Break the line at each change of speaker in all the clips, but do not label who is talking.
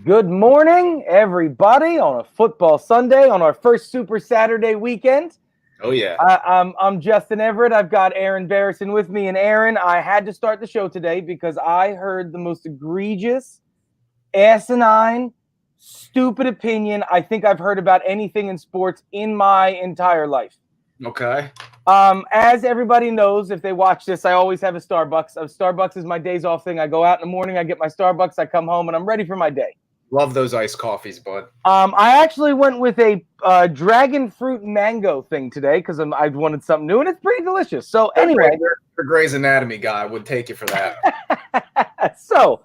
Good morning, everybody, on a football Sunday, on our first Super Saturday weekend.
Oh, yeah.
I'm Justin Everett. I've got Aaron Barrison with me. And Aaron, I had to start the show today because I heard the most egregious, asinine, stupid opinion I think I've heard about anything in sports in my entire life.
Okay.
As everybody knows, if they watch this, I always have a Starbucks. Starbucks is my days off thing. I go out in the morning, I get my Starbucks, I come home, and I'm ready for my day.
Love those iced coffees, bud.
I actually went with a dragon fruit mango thing today because I wanted something new, and it's pretty delicious. So anyway,
the Grey's Anatomy guy would take you for that.
So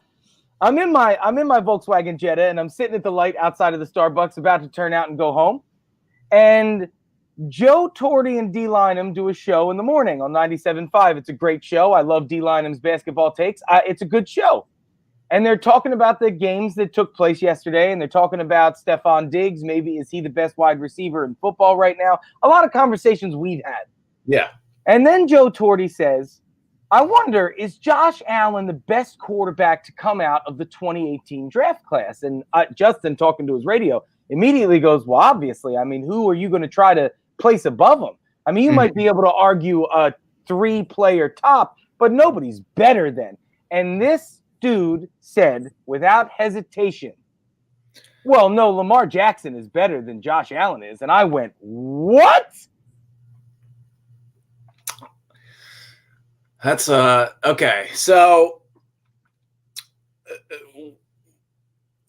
I'm in my Volkswagen Jetta, and I'm sitting at the light outside of the Starbucks, about to turn out and go home, and Joe Torre and D. Lynam do a show in the morning on 97.5. It's a great show. I love D. Lynam's basketball takes. It's a good show. And they're talking about the games that took place yesterday, and they're talking about Stefon Diggs. Maybe is he the best wide receiver in football right now? A lot of conversations we've had.
Yeah.
And then Joe Torre says, I wonder, is Josh Allen the best quarterback to come out of the 2018 draft class? And Justin, talking to his radio, immediately goes, well, obviously. I mean, who are you going to try to place above him? I mean, you might be able to argue a 3-player top, but nobody's better than. And this dude said without hesitation, well, no, Lamar Jackson is better than Josh Allen is. And I went, what?
That's okay. So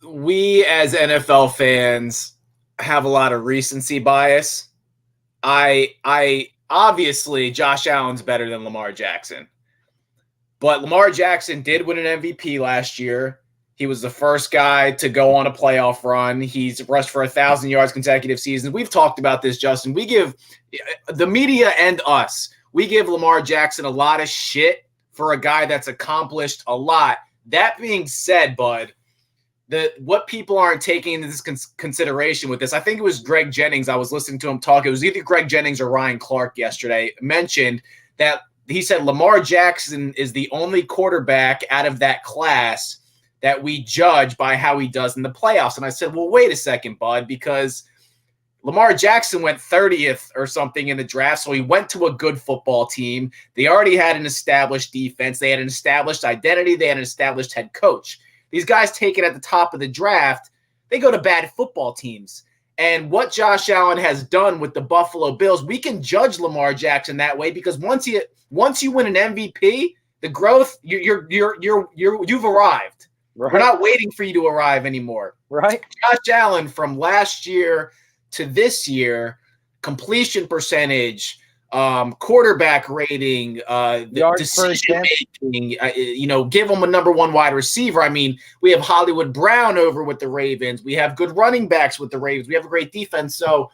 we as NFL fans have a lot of recency bias. I obviously Josh Allen's better than Lamar Jackson. But Lamar Jackson did win an MVP last year. He was the first guy to go on a playoff run. He's rushed for 1,000 yards consecutive seasons. We've talked about this, Justin. We give the media and us, we give Lamar Jackson a lot of shit for a guy that's accomplished a lot. That being said, bud, what people aren't taking into this consideration with this, I think it was Greg Jennings. I was listening to him talk. It was either Greg Jennings or Ryan Clark yesterday mentioned that he said Lamar Jackson is the only quarterback out of that class that we judge by how he does in the playoffs. And I said, well, wait a second, bud, because Lamar Jackson went 30th or something in the draft, so he went to a good football team. They already had an established defense. They had an established identity. They had an established head coach. These guys take it at the top of the draft. They go to bad football teams. And what Josh Allen has done with the Buffalo Bills, we can judge Lamar Jackson that way because once you win an MVP, the growth you've arrived.
Right.
We're not waiting for you to arrive anymore.
Right.
Josh Allen from last year to this year, completion percentage, quarterback rating, the decision making, give him a number one wide receiver. I mean, we have Hollywood Brown over with the Ravens. We have good running backs with the Ravens. We have a great defense. So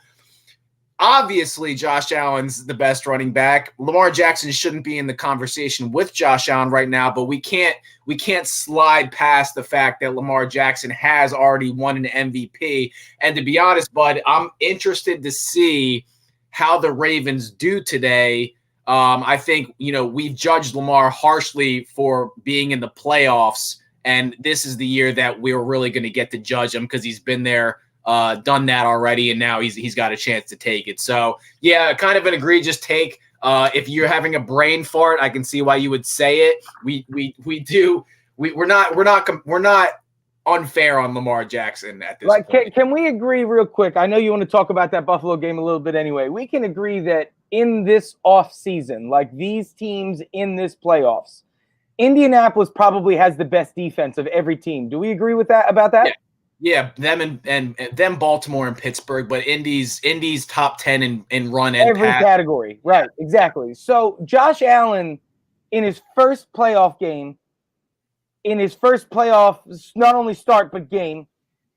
obviously Josh Allen's the best running back. Lamar Jackson shouldn't be in the conversation with Josh Allen right now, but we can't slide past the fact that Lamar Jackson has already won an MVP. And to be honest, bud, I'm interested to see how the Ravens do today. I think, we've judged Lamar harshly for being in the playoffs, and this is the year that we're really going to get to judge him because he's been there, done that already, and now he's got a chance to take it. So, yeah, kind of an egregious take. If you're having a brain fart, I can see why you would say it. We're not unfair on Lamar Jackson at this point.
Can we agree real quick? I know you want to talk about that Buffalo game a little bit anyway. We can agree that in this off season, like these teams in this playoffs, Indianapolis probably has the best defense of every team. Do we agree with that about that?
Yeah, them and them Baltimore and Pittsburgh, but Indy's top 10 in run and
every
pass
category. Right, exactly. So Josh Allen in his first playoff game, not only start, but game,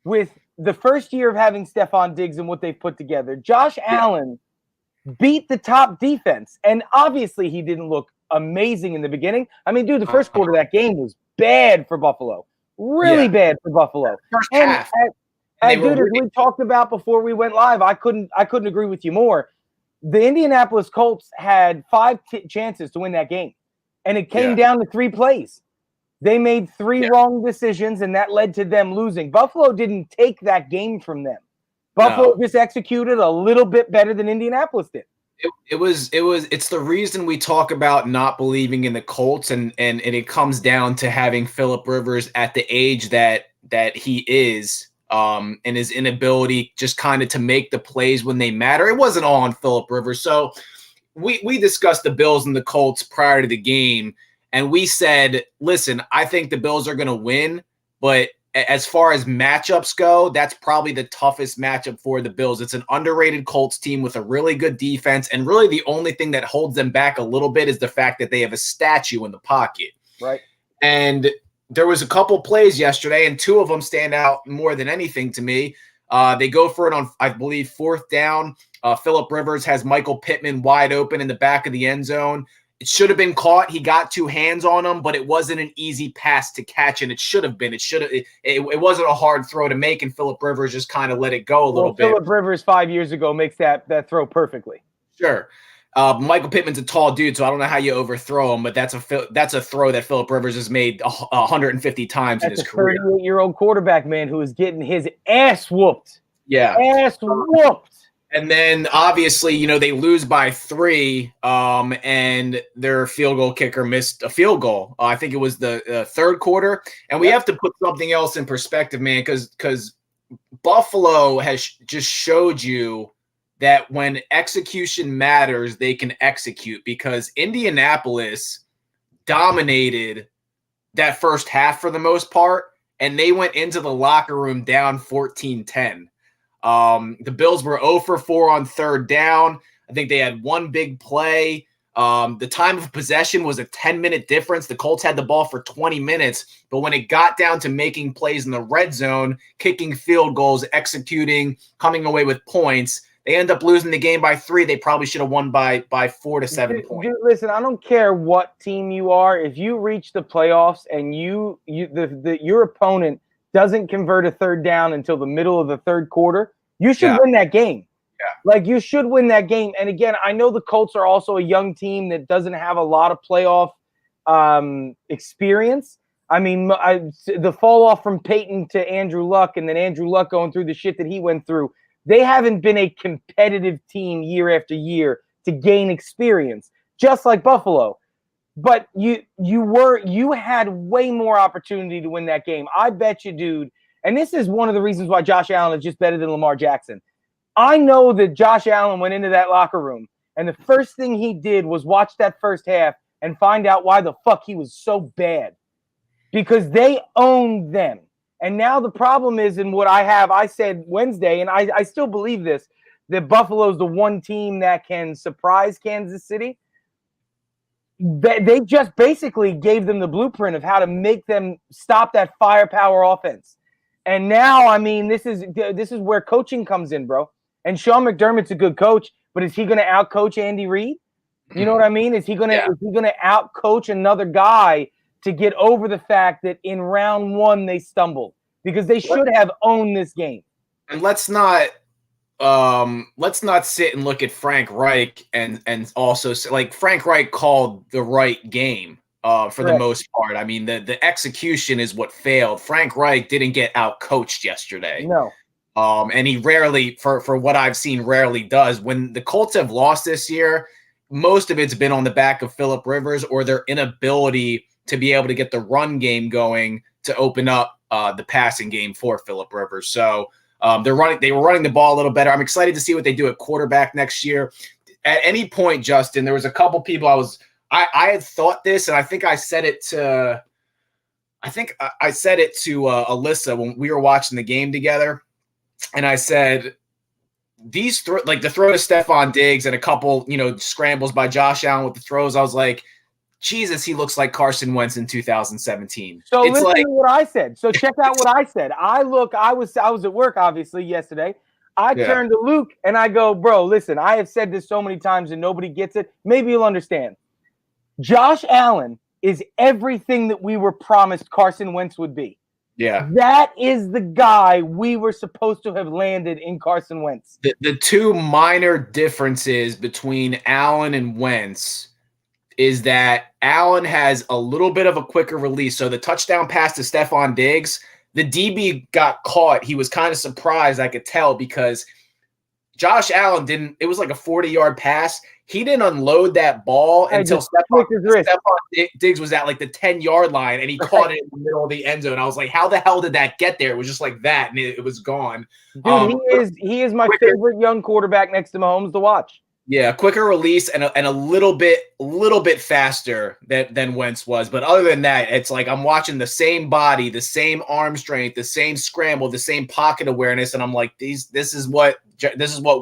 with the first year of having Stefon Diggs and what they've put together, Josh Allen beat the top defense. And obviously he didn't look amazing in the beginning. I mean, dude, the first quarter of that game was bad for Buffalo. Really bad for Buffalo.
First half.
And dude, as we talked about before we went live, I couldn't agree with you more. The Indianapolis Colts had 5 chances to win that game, and it came down to 3 plays. They made 3 wrong decisions, and that led to them losing. Buffalo didn't take that game from them. Buffalo just executed a little bit better than Indianapolis did.
It's the reason we talk about not believing in the Colts, and it comes down to having Phillip Rivers at the age that he is, and his inability just kind of to make the plays when they matter. It wasn't all on Phillip Rivers. So we discussed the Bills and the Colts prior to the game, and we said, listen, I think the Bills are going to win, but as far as matchups go, that's probably the toughest matchup for the Bills. It's an underrated Colts team with a really good defense, and really the only thing that holds them back a little bit is the fact that they have a statue in the pocket.
Right.
And there was a couple plays yesterday, and 2 of them stand out more than anything to me. They go for it on, I believe, 4th down. Phillip Rivers has Michael Pittman wide open in the back of the end zone. It should have been caught. He got 2 hands on him, but it wasn't an easy pass to catch, and it should have been. It wasn't a hard throw to make, and Phillip Rivers just kind of let it go a little bit.
Phillip Rivers 5 years ago makes that throw perfectly.
Sure. Michael Pittman's a tall dude, so I don't know how you overthrow him, but that's a throw that Phillip Rivers has made 150 times in his career.
That's a 38-year-old quarterback, man, who is getting his ass whooped.
Yeah.
Ass whooped.
And then obviously, they lose by 3, and their field goal kicker missed a field goal. I think it was the 3rd quarter. And we have to put something else in perspective, man, because Buffalo has just showed you that when execution matters, they can execute, because Indianapolis dominated that first half for the most part, and they went into the locker room down 14-10. The Bills were 0 for 4 on 3rd down. I think they had 1 big play. The time of possession was a 10-minute difference. The Colts had the ball for 20 minutes, but when it got down to making plays in the red zone, kicking field goals, executing, coming away with points, they end up losing the game by 3. They probably should have won by 4 to 7 points.
Dude, listen, I don't care what team you are. If you reach the playoffs and your opponent doesn't convert a 3rd down until the middle of the 3rd quarter, you should win that game.
Yeah.
Like, you should win that game. And again, I know the Colts are also a young team that doesn't have a lot of playoff experience. I mean, the fall off from Peyton to Andrew Luck, and then Andrew Luck going through the shit that he went through, they haven't been a competitive team year after year to gain experience, just like Buffalo. But you had way more opportunity to win that game. I bet you, dude. And this is one of the reasons why Josh Allen is just better than Lamar Jackson. I know that Josh Allen went into that locker room, and the first thing he did was watch that first half and find out why the fuck he was so bad. Because they owned them. And now the problem is, in what I said Wednesday, and I still believe this, that Buffalo's the one team that can surprise Kansas City. They just basically gave them the blueprint of how to make them stop that firepower offense. And now, I mean, this is where coaching comes in, bro. And Sean McDermott's a good coach, but is he going to outcoach Andy Reid? You know what I mean? Is he going to outcoach another guy to get over the fact that in round 1 they stumbled? Because they should have owned this game.
And let's not sit and look at Frank Reich and also say, like, Frank Reich called the right game for the most part. I mean, the execution is what failed. Frank Reich didn't get out coached yesterday.
No.
And he rarely, for what I've seen, rarely does. When the Colts have lost this year, most of it's been on the back of Phillip Rivers or their inability to be able to get the run game going to open up the passing game for Phillip Rivers. So they were running the ball a little better. I'm excited to see what they do at quarterback next year. At any point, Justin, there was a couple people I had thought this, and I think I said it to Alyssa when we were watching the game together. And I said, the throw to Stephon Diggs and a couple, scrambles by Josh Allen with the throws, I was like, Jesus, he looks like Carson Wentz in 2017.
So listen to what I said. So check out what I said. I was at work, obviously, yesterday. I turned to Luke and I go, bro, listen, I have said this so many times and nobody gets it. Maybe you'll understand. Josh Allen is everything that we were promised Carson Wentz would be.
Yeah.
That is the guy we were supposed to have landed in Carson Wentz.
The 2 minor differences between Allen and Wentz is that Allen has a little bit of a quicker release. So the touchdown pass to Stephon Diggs, the DB got caught. He was kind of surprised, I could tell, because Josh Allen didn't – it was like a 40-yard pass. He didn't unload that ball until Stephon Diggs was at like the 10-yard line, and he caught it in the middle of the end zone. I was like, how the hell did that get there? It was just like that, and it was gone.
Dude, he is my favorite young quarterback next to Mahomes to watch.
Yeah, quicker release and a little bit faster than Wentz was. But other than that, it's like I'm watching the same body, the same arm strength, the same scramble, the same pocket awareness, and I'm like, this is what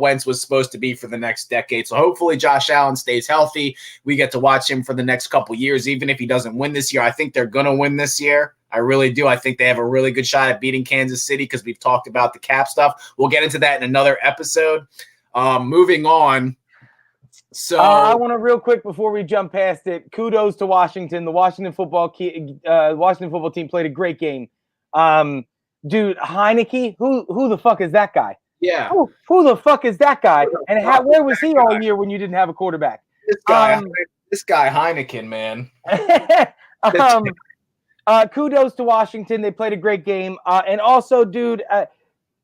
Wentz was supposed to be for the next decade. So hopefully Josh Allen stays healthy. We get to watch him for the next couple years, even if he doesn't win this year. I think they're gonna win this year. I really do. I think they have a really good shot at beating Kansas City because we've talked about the cap stuff. We'll get into that in another episode. Moving on. So
I want to real quick before we jump past it. Kudos to Washington. The Washington football team played a great game. Dude, Heineke, who the fuck is that guy?
Yeah,
who the fuck is that guy? And where was he all year when you didn't have a quarterback?
This guy Heineken, man.
Kudos to Washington. They played a great game. And also, dude,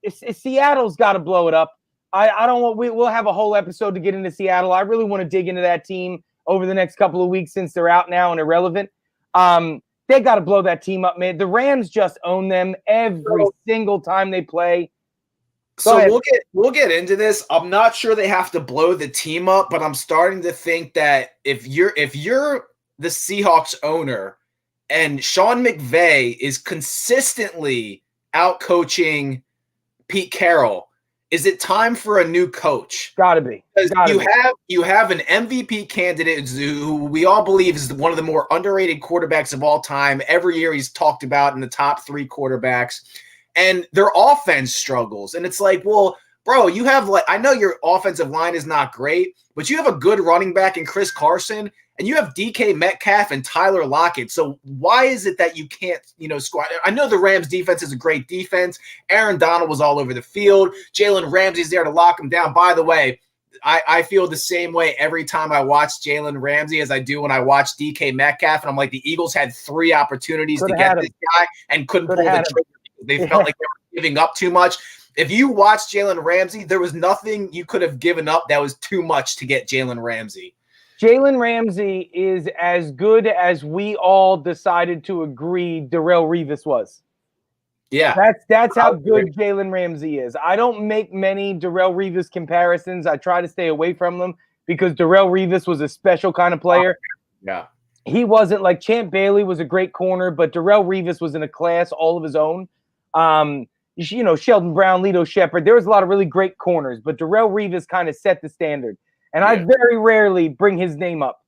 Seattle's got to blow it up. I don't want. We'll have a whole episode to get into Seattle. I really want to dig into that team over the next couple of weeks since they're out now and irrelevant. They got to blow that team up, man. The Rams just own them every single time they play.
So we'll get into this. I'm not sure they have to blow the team up, but I'm starting to think that if you're the Seahawks owner and Sean McVay is consistently out coaching Pete Carroll, is it time for a new coach?
Gotta be.
You have an MVP candidate who we all believe is one of the more underrated quarterbacks of all time. Every year he's talked about in the top 3 quarterbacks, and their offense struggles. And it's like, well, bro, you have I know your offensive line is not great, but you have a good running back in Chris Carson, and you have DK Metcalf and Tyler Lockett. So why is it that you can't, squad? I know the Rams defense is a great defense. Aaron Donald was all over the field. Jalen Ramsey's there to lock him down. By the way, I feel the same way every time I watch Jalen Ramsey as I do when I watch DK Metcalf. And I'm like, the Eagles had 3 opportunities to get this guy and couldn't pull the trigger. They felt like they were giving up too much. If you watch Jalen Ramsey, there was nothing you could have given up that was too much to get Jalen Ramsey.
Jalen Ramsey is as good as we all decided to agree Darrelle Revis was.
Yeah.
That's how good Jalen Ramsey is. I don't make many Darrelle Revis comparisons. I try to stay away from them because Darrelle Revis was a special kind of player.
Yeah.
He wasn't like Champ Bailey was a great corner, but Darrelle Revis was in a class all of his own. Sheldon Brown, Lito Shepherd. There was a lot of really great corners, but Darrelle Revis kind of set the standard. And I very rarely bring his name up.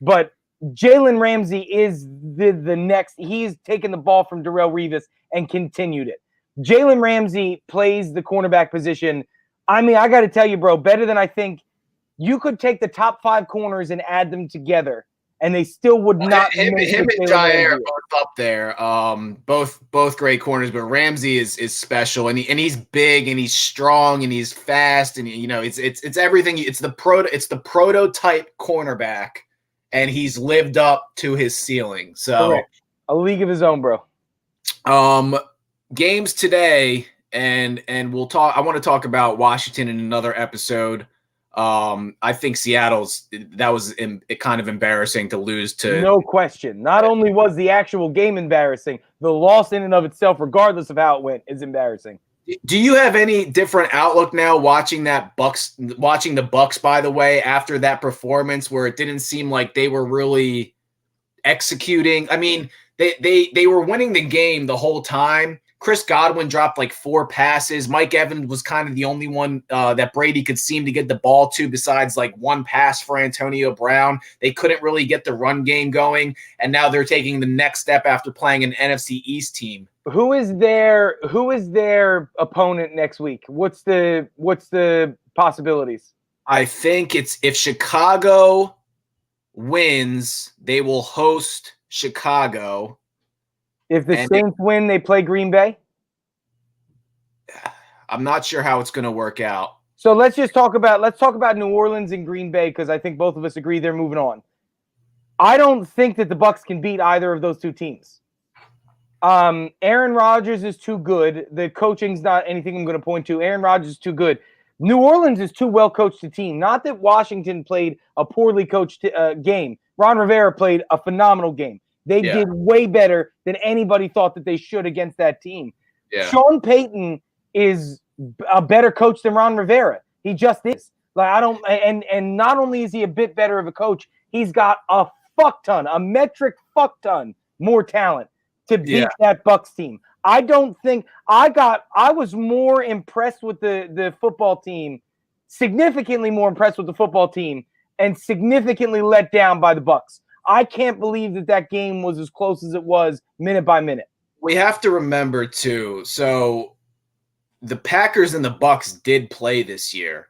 But Jalen Ramsey is the next. He's taken the ball from Darrelle Revis and continued it. Jalen Ramsey plays the cornerback position. I mean, I got to tell you, bro, better than I think. You could take the top 5 corners and add them together, and they still would not.
Him and Jair are both up there. Both great corners, but Ramsey is special, and he's big and he's strong and he's fast, and it's everything. It's the prototype cornerback, and he's lived up to his ceiling. So
correct. A league of his own, bro.
Games today, and we'll talk. I want to talk about Washington in another episode. I think that was kind of embarrassing to lose to.
No question. Not only was the actual game embarrassing, the loss in and of itself, regardless of how it went, is embarrassing.
Do you have any different outlook now watching the Bucs, by the way, after that performance where it didn't seem like they were really executing? I mean, they were winning the game the whole time. Chris Godwin dropped like 4 passes. Mike Evans was kind of the only one that Brady could seem to get the ball to besides like 1 pass for Antonio Brown. They couldn't really get the run game going, and now they're taking the next step after playing an NFC East team.
Who is their opponent next week? What's the possibilities?
I think it's if Chicago wins, they will host Chicago.
If the Saints win, they play Green Bay?
I'm not sure how it's going to work out.
So let's talk about New Orleans and Green Bay because I think both of us agree they're moving on. I don't think that the Bucks can beat either of those two teams. Aaron Rodgers is too good. The coaching's not anything I'm going to point to. Aaron Rodgers is too good. New Orleans is too well coached a team. Not that Washington played a poorly coached game. Ron Rivera played a phenomenal game. They did way better than anybody thought that they should against that team.
Yeah.
Sean Payton is a better coach than Ron Rivera. He just is. Like I don't, and not only is he a bit better of a coach, he's got a metric fuck ton more talent to beat that Bucks team. I don't think I was more impressed with the football team, significantly more impressed with the football team, and significantly let down by the Bucks. I can't believe that game was as close as it was minute by minute.
We have to remember too. So the Packers and the Bucks did play this year,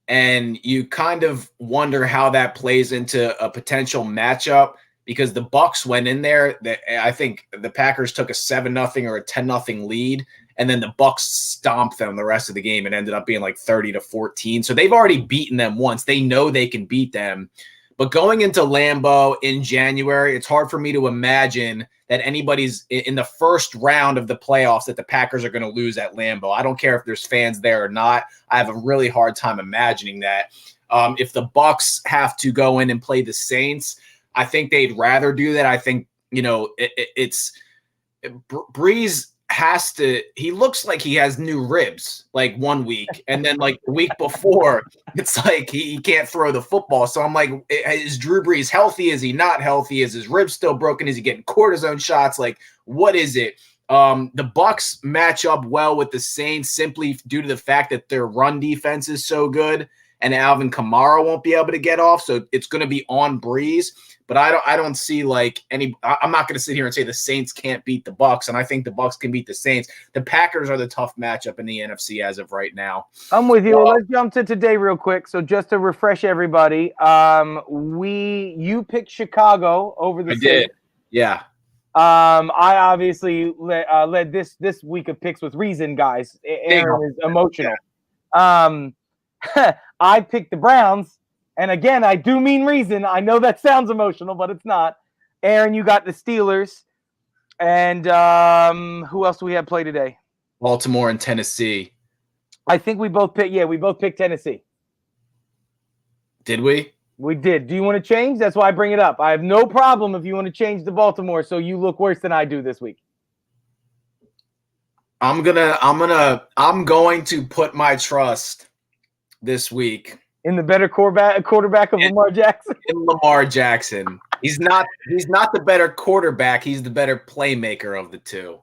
and you kind of wonder how that plays into a potential matchup. Because the Bucks went in there, I think the Packers took a 7-0 or a 10-0 lead, and then the Bucks stomped them the rest of the game and ended up being like 30-14. So they've already beaten them once. They know they can beat them. But going into Lambeau in January, it's hard for me to imagine that anybody's in the first round of the playoffs that the Packers are going to lose at Lambeau. I don't care if there's fans there or not. I have a really hard time imagining that. If the Bucks have to go in and play the Saints, I think they'd rather do that. I think, Breeze has to, he looks like he has new ribs like 1 week. And then like the week before, it's like he can't throw the football. So I'm like, is Drew Brees healthy? Is he not healthy? Is his ribs still broken? Is he getting cortisone shots? Like, what is it? The Bucks match up well with the Saints simply due to the fact that their run defense is so good and Alvin Kamara won't be able to get off. So it's going to be on Breeze. But I don't see like any. I'm not going to sit here and say the Saints can't beat the Bucks, and I think the Bucks can beat the Saints. The Packers are the tough matchup in the NFC as of right now.
I'm with you. Well, let's jump to today real quick. So just to refresh everybody, you picked Chicago over the Saints.
Did. Yeah.
I obviously led this week of picks with reason, guys. Aaron is emotional. Yeah. I picked the Browns. And again, I do mean reason. I know that sounds emotional, but it's not. Aaron, you got the Steelers. And who else do we have play today?
Baltimore and Tennessee.
I think we both picked Tennessee.
Did we?
We did. Do you want to change? That's why I bring it up. I have no problem if you want to change to Baltimore so you look worse than I do this week.
I'm going to put my trust this week
in the better quarterback of Lamar Jackson.
In Lamar Jackson. He's not the better quarterback. He's the better playmaker of the two.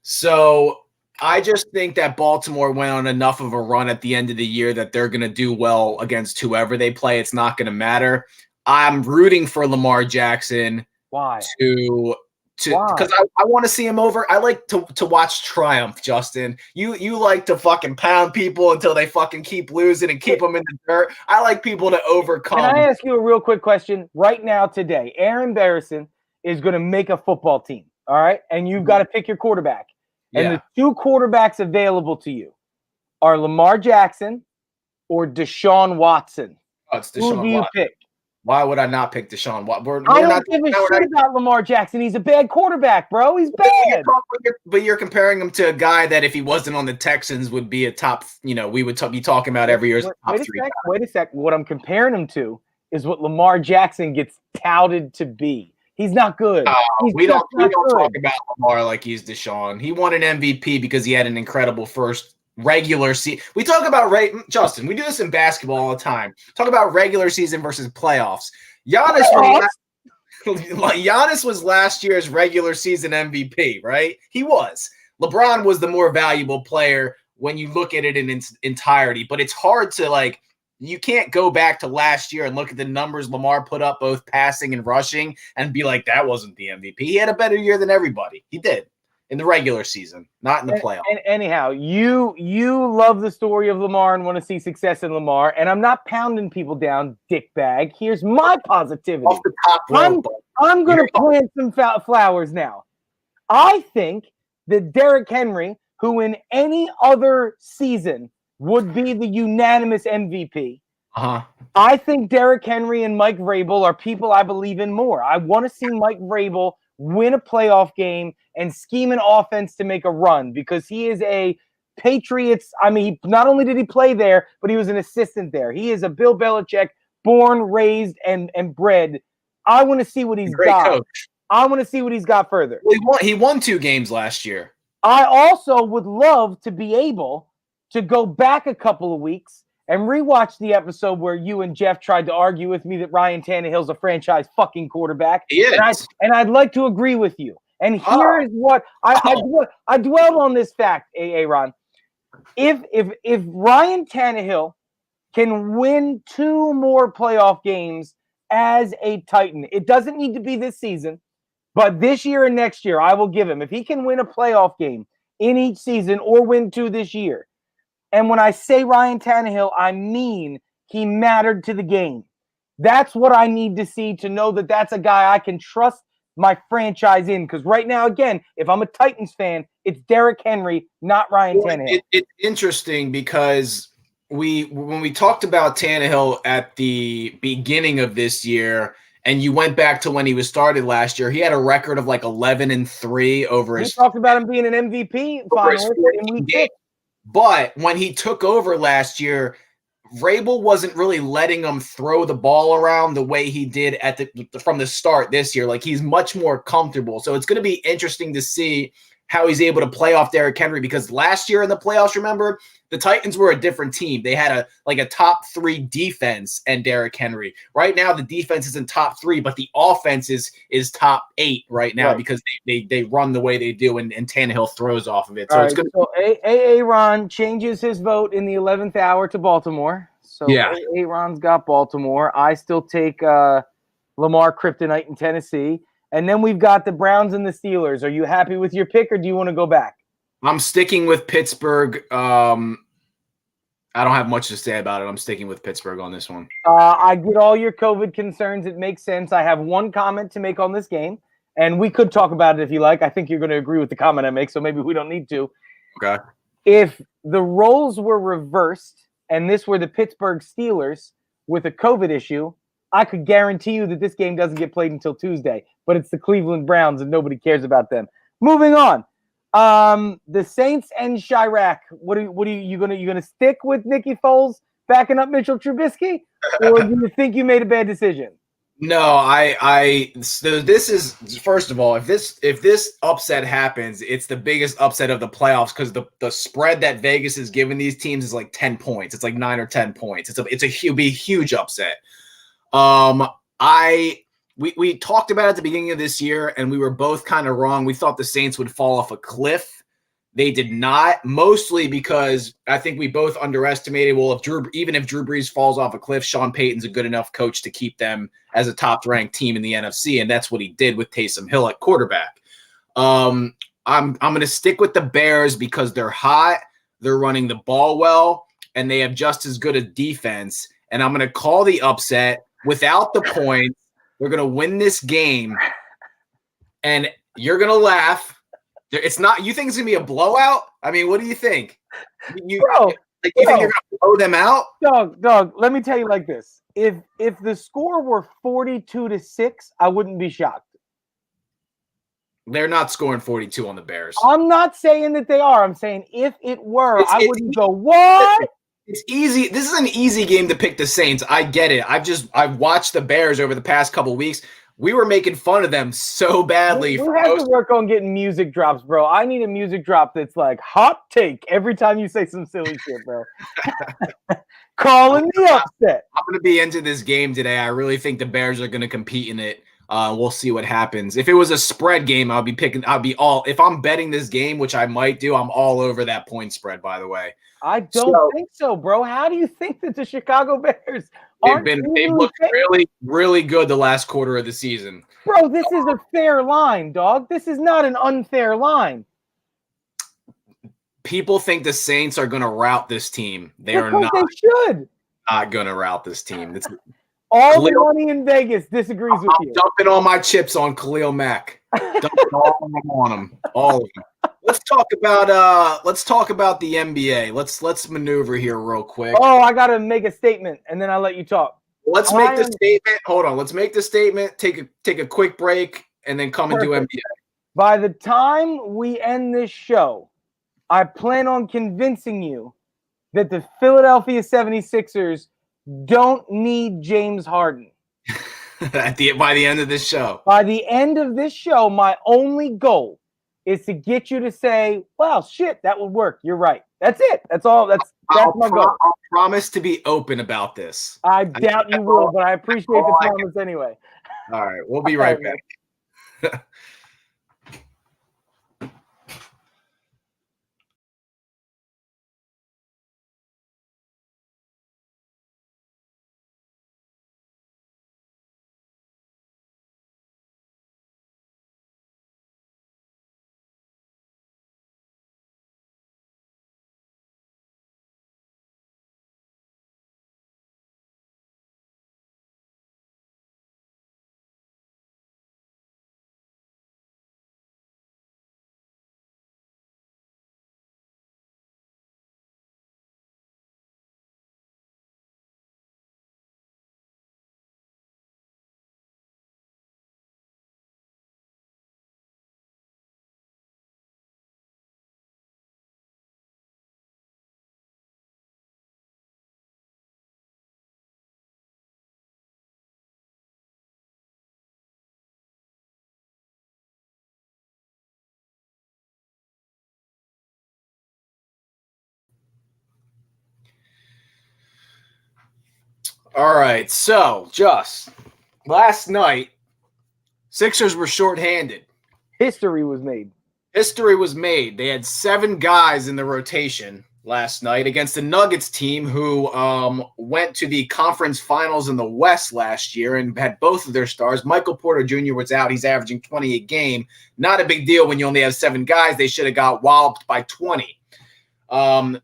So I just think that Baltimore went on enough of a run at the end of the year that they're going to do well against whoever they play. It's not going to matter. I'm rooting for Lamar Jackson.
Why?
Because I want to see him over. I like to watch triumph, Justin. You like to fucking pound people until they fucking keep losing and keep them in the dirt. I like people to overcome.
Can I ask you a real quick question? Right now, today, Aaron Barrison is going to make a football team, all right? And you've got to pick your quarterback. And the two quarterbacks available to you are Lamar Jackson or Deshaun Watson.
Oh, it's Deshaun
Who do you pick?
Why would I not pick Deshaun Watson?
I don't give a shit about Lamar Jackson. He's a bad quarterback, bro. He's bad.
But you're comparing him to a guy that if he wasn't on the Texans would be a top, we would be talking about every year's top three.
Wait a sec. What I'm comparing him to is what Lamar Jackson gets touted to be. He's not good.
We don't talk about Lamar like he's Deshaun. He won an MVP because he had an incredible first regular season. We talk about Justin. We do this in basketball all the time. Talk about regular season versus playoffs. Giannis was last year's regular season MVP, right? He was. LeBron was the more valuable player when you look at it in its entirety. But it's hard to you can't go back to last year and look at the numbers Lamar put up, both passing and rushing, and be like, that wasn't the MVP. He had a better year than everybody. He did. In the regular season, not in the playoffs.
And anyhow, you love the story of Lamar and want to see success in Lamar. And I'm not pounding people down, dickbag. Here's my positivity.
Off the top rope,
I'm going to plant some flowers now. I think that Derrick Henry, who in any other season would be the unanimous MVP,
Uh-huh.
I think Derrick Henry and Mike Vrabel are people I believe in more. I want to see Mike Vrabel win a playoff game and scheme an offense to make a run because he is a Patriots. I mean, not only did he play there, but he was an assistant there. He is a Bill Belichick, born, raised, and bred. I want to see what he's
Great
got.
coach.
I want to see what he's got further.
Well, he won 2 games last year.
I also would love to be able to go back a couple of weeks and rewatch the episode where you and Jeff tried to argue with me that Ryan Tannehill's a franchise fucking quarterback.
He is.
And I'd like to agree with you. And here is what I dwelled on this fact, Ron. If Ryan Tannehill can win 2 more playoff games as a Titan, it doesn't need to be this season, but this year and next year, I will give him. If he can win a playoff game in each season or win 2 this year, and when I say Ryan Tannehill, I mean he mattered to the game. That's what I need to see to know that that's a guy I can trust my franchise in. Because right now, again, if I'm a Titans fan, it's Derrick Henry, not Ryan Tannehill.
It's interesting because when we talked about Tannehill at the beginning of this year, and you went back to when he was started last year, he had a record of like 11-3 over his.
We talked about him being an MVP finalist in week 6.
But when he took over last year, Vrabel wasn't really letting him throw the ball around the way he did from the start this year. Like, he's much more comfortable. So it's going to be interesting to see how he's able to play off Derrick Henry, because last year in the playoffs, remember, the Titans were a different team. They had a top 3 defense and Derrick Henry. Right now, the defense is in top 3, but the offense is top 8 right now, because they run the way they do, and Tannehill throws off of it. So
Aaron changes his vote in the 11th hour to Baltimore. So yeah, Aaron's got Baltimore. I still take Lamar Kryptonite in Tennessee. And then we've got the Browns and the Steelers. Are you happy with your pick, or do you want to go back?
I'm sticking with Pittsburgh. I don't have much to say about it. I'm sticking with Pittsburgh on this one.
I get all your COVID concerns. It makes sense. I have one comment to make on this game, and we could talk about it if you like. I think you're going to agree with the comment I make, so maybe we don't need to.
Okay.
If the roles were reversed and this were the Pittsburgh Steelers with a COVID issue, I could guarantee you that this game doesn't get played until Tuesday, but it's the Cleveland Browns and nobody cares about them. Moving on. The Saints and Chirac. What are you gonna stick with Nicky Foles backing up Mitchell Trubisky, or do you think you made a bad decision?
No, so this is, first of all, if this upset happens, it's the biggest upset of the playoffs, because the spread that Vegas is giving these teams is like 10 points. It's like 9 or 10 points. It'll be a huge upset. We talked about it at the beginning of this year, and we were both kind of wrong. We thought the Saints would fall off a cliff. They did not, mostly because I think we both underestimated, well, even if Drew Brees falls off a cliff, Sean Payton's a good enough coach to keep them as a top-ranked team in the NFC, and that's what he did with Taysom Hill at quarterback. I'm going to stick with the Bears because they're hot, they're running the ball well, and they have just as good a defense, and I'm going to call the upset without the points. They're going to win this game, and you're going to laugh. It's not. You think it's going to be a blowout? I mean, what do you think? You think you're going to blow them out?
Doug, let me tell you like this. If the score were 42-6, I wouldn't be shocked.
They're not scoring 42 on the Bears.
I'm not saying that they are. I'm saying if it were, I wouldn't go, what?
It's easy. This is an easy game to pick the Saints. I get it. I've watched the Bears over the past couple of weeks. We were making fun of them so badly.
We have to work on getting music drops, bro. I need a music drop that's like hot take every time you say some silly shit, bro. Calling the upset.
I'm going to be into this game today. I really think the Bears are going to compete in it. We'll see what happens. If it was a spread game, if I'm betting this game, which I might do, I'm all over that point spread, by the way.
I don't think so, bro. How do you think that the Chicago Bears
they've looked really, really good the last quarter of the season?
Bro, this is a fair line, dog. This is not an unfair line.
People think the Saints are going to rout this team. They are not.
They should.
Not going to rout this team.
All the money in Vegas disagrees with you.
I'm dumping all my chips on Khalil Mack. Dumping all of them on him. All of them. let's talk about the NBA. Let's maneuver here real quick.
Oh, I gotta make a statement, and then I'll let you talk.
Let's make the statement. Hold on. Let's make the statement. Take a quick break, and then come and do NBA.
By the time we end this show, I plan on convincing you that the Philadelphia 76ers don't need James Harden.
By the end of this show.
By the end of this show, my only goal is to get you to say, well, shit, that would work. You're right. That's it. That's all. That's my goal.
I'll promise to be open about this.
I doubt you will, but I appreciate the promise anyway.
All right. We'll be right back. All right, so just last night, Sixers were shorthanded.
History was made.
History was made. They had 7 guys in the rotation last night against the Nuggets team who went to the conference finals in the West last year and had both of their stars. Michael Porter Jr. was out. He's averaging 20 a game. Not a big deal when you only have 7 guys. They should have got walloped by 20. Tyrese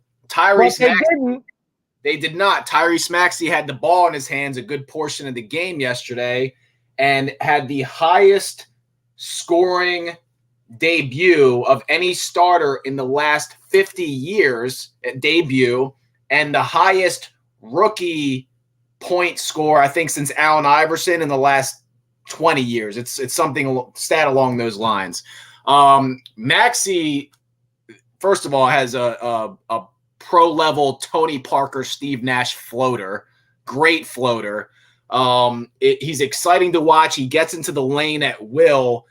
Maxey. They did not. Tyrese Maxey had the ball in his hands a good portion of the game yesterday and had the highest scoring debut of any starter in the last 50 years and the highest rookie point score, I think, since Allen Iverson in the last 20 years. It's something stat along those lines. Maxey, first of all, has a pro-level Tony Parker, Steve Nash floater. Great floater. He's exciting to watch. He gets into the lane at will.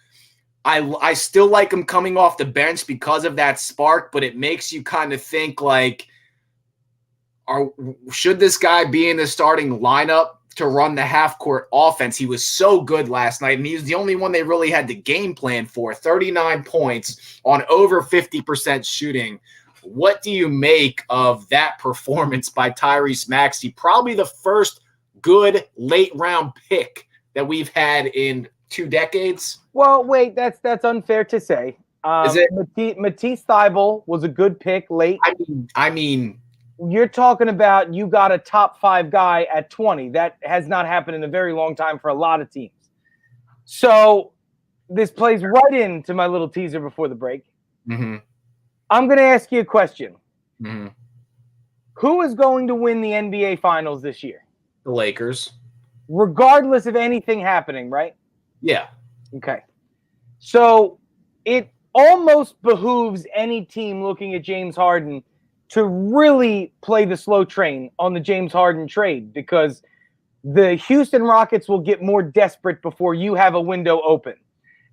I still like him coming off the bench because of that spark, but it makes you kind of think like, should this guy be in the starting lineup to run the half-court offense? He was so good last night, and he was the only one they really had the game plan for. 39 points on over 50% shooting. What do you make of that performance by Tyrese Maxey? Probably the first good late-round pick that we've had in 2 decades.
Well, wait, that's unfair to say.
Is it?
Matisse Thybulle was a good pick late.
I mean,
you're talking about you got a top 5 guy at 20. That has not happened in a very long time for a lot of teams. So this plays right into my little teaser before the break.
Mm-hmm.
I'm going to ask you a question.
Mm-hmm.
Who is going to win the NBA Finals this year?
The Lakers.
Regardless of anything happening, right?
Yeah.
Okay. So it almost behooves any team looking at James Harden to really play the slow train on the James Harden trade, because the Houston Rockets will get more desperate before you have a window open.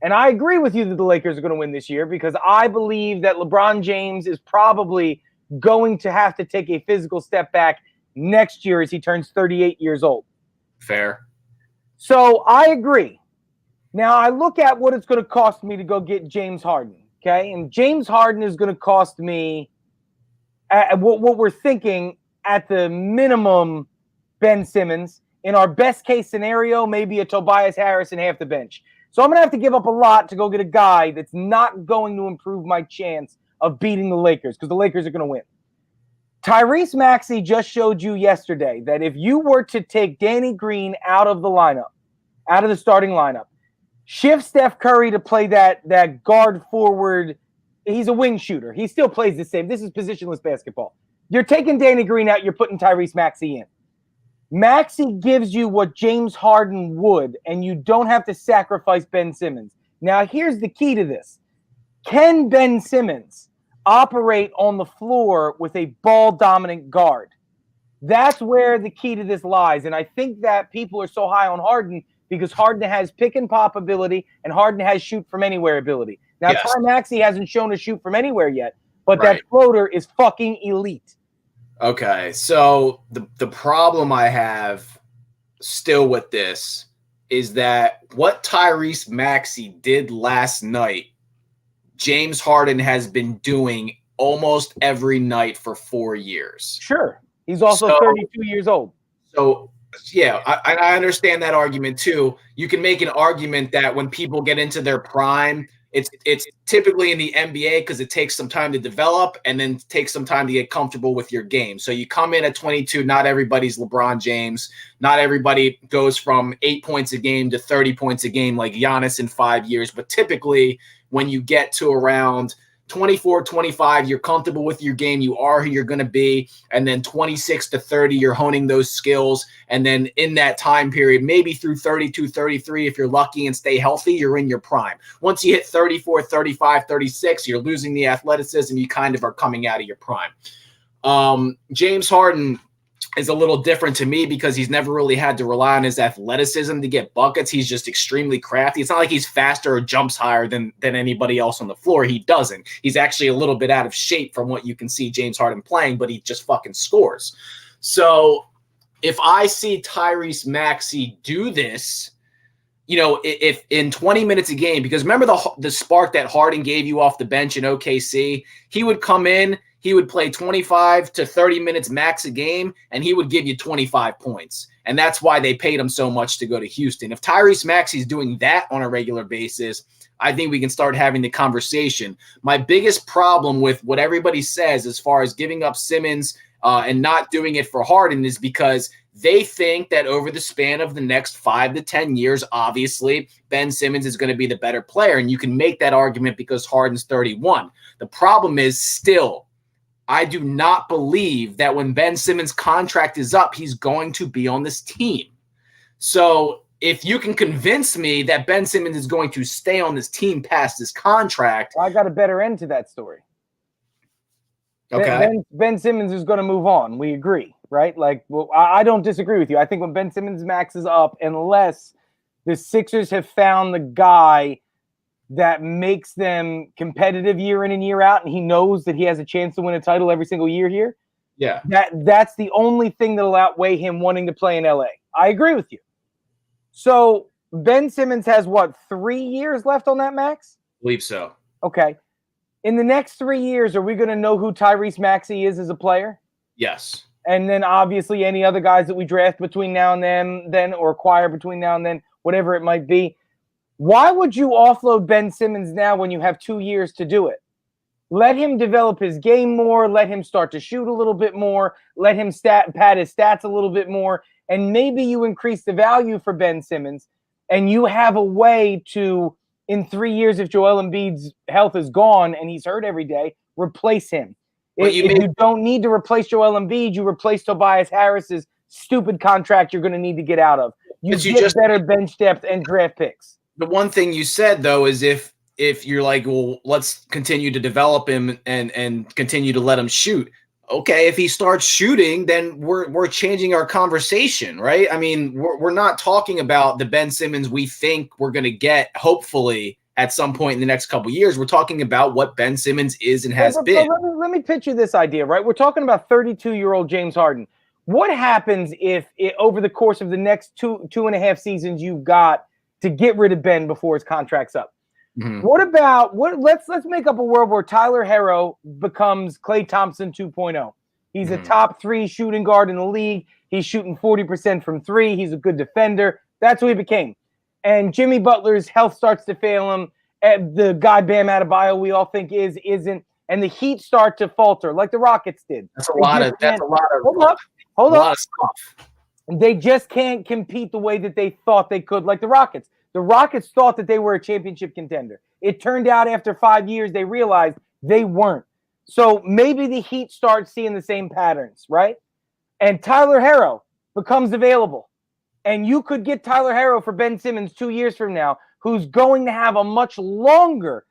And I agree with you that the Lakers are going to win this year, because I believe that LeBron James is probably going to have to take a physical step back next year as he turns 38 years old.
Fair. So
I agree. Now I look at what it's going to cost me to go get James Harden. Okay. And James Harden is going to cost me what we're thinking at the minimum, Ben Simmons. In our best case scenario, maybe a Tobias Harris and half the bench. So I'm going to have to give up a lot to go get a guy that's not going to improve my chance of beating the Lakers, because the Lakers are going to win. Tyrese Maxey just showed you yesterday that if you were to take Danny Green out of the lineup, out of the starting lineup, shift Steph Curry to play that guard forward he's a wing shooter. He still plays the same. This is positionless basketball. You're taking Danny Green out. You're putting Tyrese Maxey in. Maxey gives you what James Harden would, and you don't have to sacrifice Ben Simmons. Now, here's the key to this. Can Ben Simmons operate on the floor with a ball-dominant guard? That's where the key to this lies. And I think that people are so high on Harden because Harden has pick-and-pop ability and Harden has shoot-from-anywhere ability. Now,
Yes.
Ty Maxey hasn't shown a shoot from anywhere yet, but
Right.
that floater is fucking elite.
Okay, so the problem I have still with this is that what Tyrese Maxey did last night, James Harden has been doing almost every night for 4 years.
Sure. He's also
So-
32 years old.
So, yeah, I understand that argument too. You can make an argument that when people get into their prime, it's typically in the NBA because it takes some time to develop and then takes some time to get comfortable with your game. So you come in at 22, not everybody's LeBron James. Not everybody goes from 8 points a game to 30 points a game like Giannis in 5 years. But typically when you get to around 24, 25, you're comfortable with your game. You are who you're going to be. And then 26 to 30, you're honing those skills. And then in that time period, maybe through 32, 33, if you're lucky and stay healthy, you're in your prime. Once you hit 34, 35, 36, you're losing the athleticism. You kind of are coming out of your prime. James Harden is a little different to me because he's never really had to rely on his athleticism to get buckets. He's just extremely crafty. It's not like he's faster or jumps higher than anybody else on the floor. He doesn't. He's actually a little bit out of shape from what you can see James Harden playing, but he just fucking scores. So if I see Tyrese Maxey do this, you know, if in 20 minutes a game, because remember the spark that Harden gave you off the bench in OKC, he would come in, he would play 25 to 30 minutes max a game, and he would give you 25 points. And that's why they paid him so much to go to Houston. If Tyrese Maxey's doing that on a regular basis, I think we can start having the conversation. My biggest problem with what everybody says as far as giving up Simmons and not doing it for Harden is because they think that over the span of the next 5 to 10 years, obviously, Ben Simmons is going to be the better player. And you can make that argument because Harden's 31. The problem is still, I do not believe that when Ben Simmons' contract is up, he's going to be on this team. So if you can convince me that Ben Simmons is going to stay on this team past his contract.
I got a better end to that story.
Okay.
Ben Simmons is going to move on. We agree, right? Like, well, I don't disagree with you. I think when Ben Simmons' max is up, unless the Sixers have found the guy that makes them competitive year in and year out, and he knows that he has a chance to win a title every single year here.
Yeah.
That's the only thing that'll outweigh him wanting to play in LA. I agree with you. So Ben Simmons has what, 3 years left on that max?
I believe so.
Okay. In the next 3 years, are we going to know who Tyrese Maxey is as a player?
Yes.
And then obviously any other guys that we draft between now and then or acquire between now and then, whatever it might be. Why would you offload Ben Simmons now when you have 2 years to do it? Let him develop his game more. Let him start to shoot a little bit more. Let him pad his stats a little bit more. And maybe you increase the value for Ben Simmons and you have a way to, in 3 years, if Joel Embiid's health is gone and he's hurt every day, replace him. If you don't need to replace Joel Embiid, you replace Tobias Harris's stupid contract you're going to need to get out of. You get better bench depth and draft picks.
The one thing you said, though, is if you're like, well, let's continue to develop him and continue to let him shoot. Okay, if he starts shooting, then we're changing our conversation, right? I mean, we're not talking about the Ben Simmons we think we're going to get, hopefully, at some point in the next couple of years. We're talking about what Ben Simmons is and has been.
Let me pitch you this idea, right? We're talking about 32-year-old James Harden. What happens if over the course of the next two and a half seasons you've got to get rid of Ben before his contract's up? Mm-hmm. Let's make up a world where Tyler Herro becomes Klay Thompson 2.0. He's a top 3 shooting guard in the league. He's shooting 40% from 3. He's a good defender. That's who he became. And Jimmy Butler's health starts to fail him. The guy Bam Adebayo we all think isn't. And the Heat start to falter like the Rockets did.
That's a lot of
hold up. Stuff. They just can't compete the way that they thought they could, like the Rockets. The Rockets thought that they were a championship contender. It turned out after 5 years, they realized They weren't. So maybe the Heat start seeing the same patterns, right? And Tyler Herro becomes available. And you could get Tyler Herro for Ben Simmons 2 years from now, who's going to have a much longer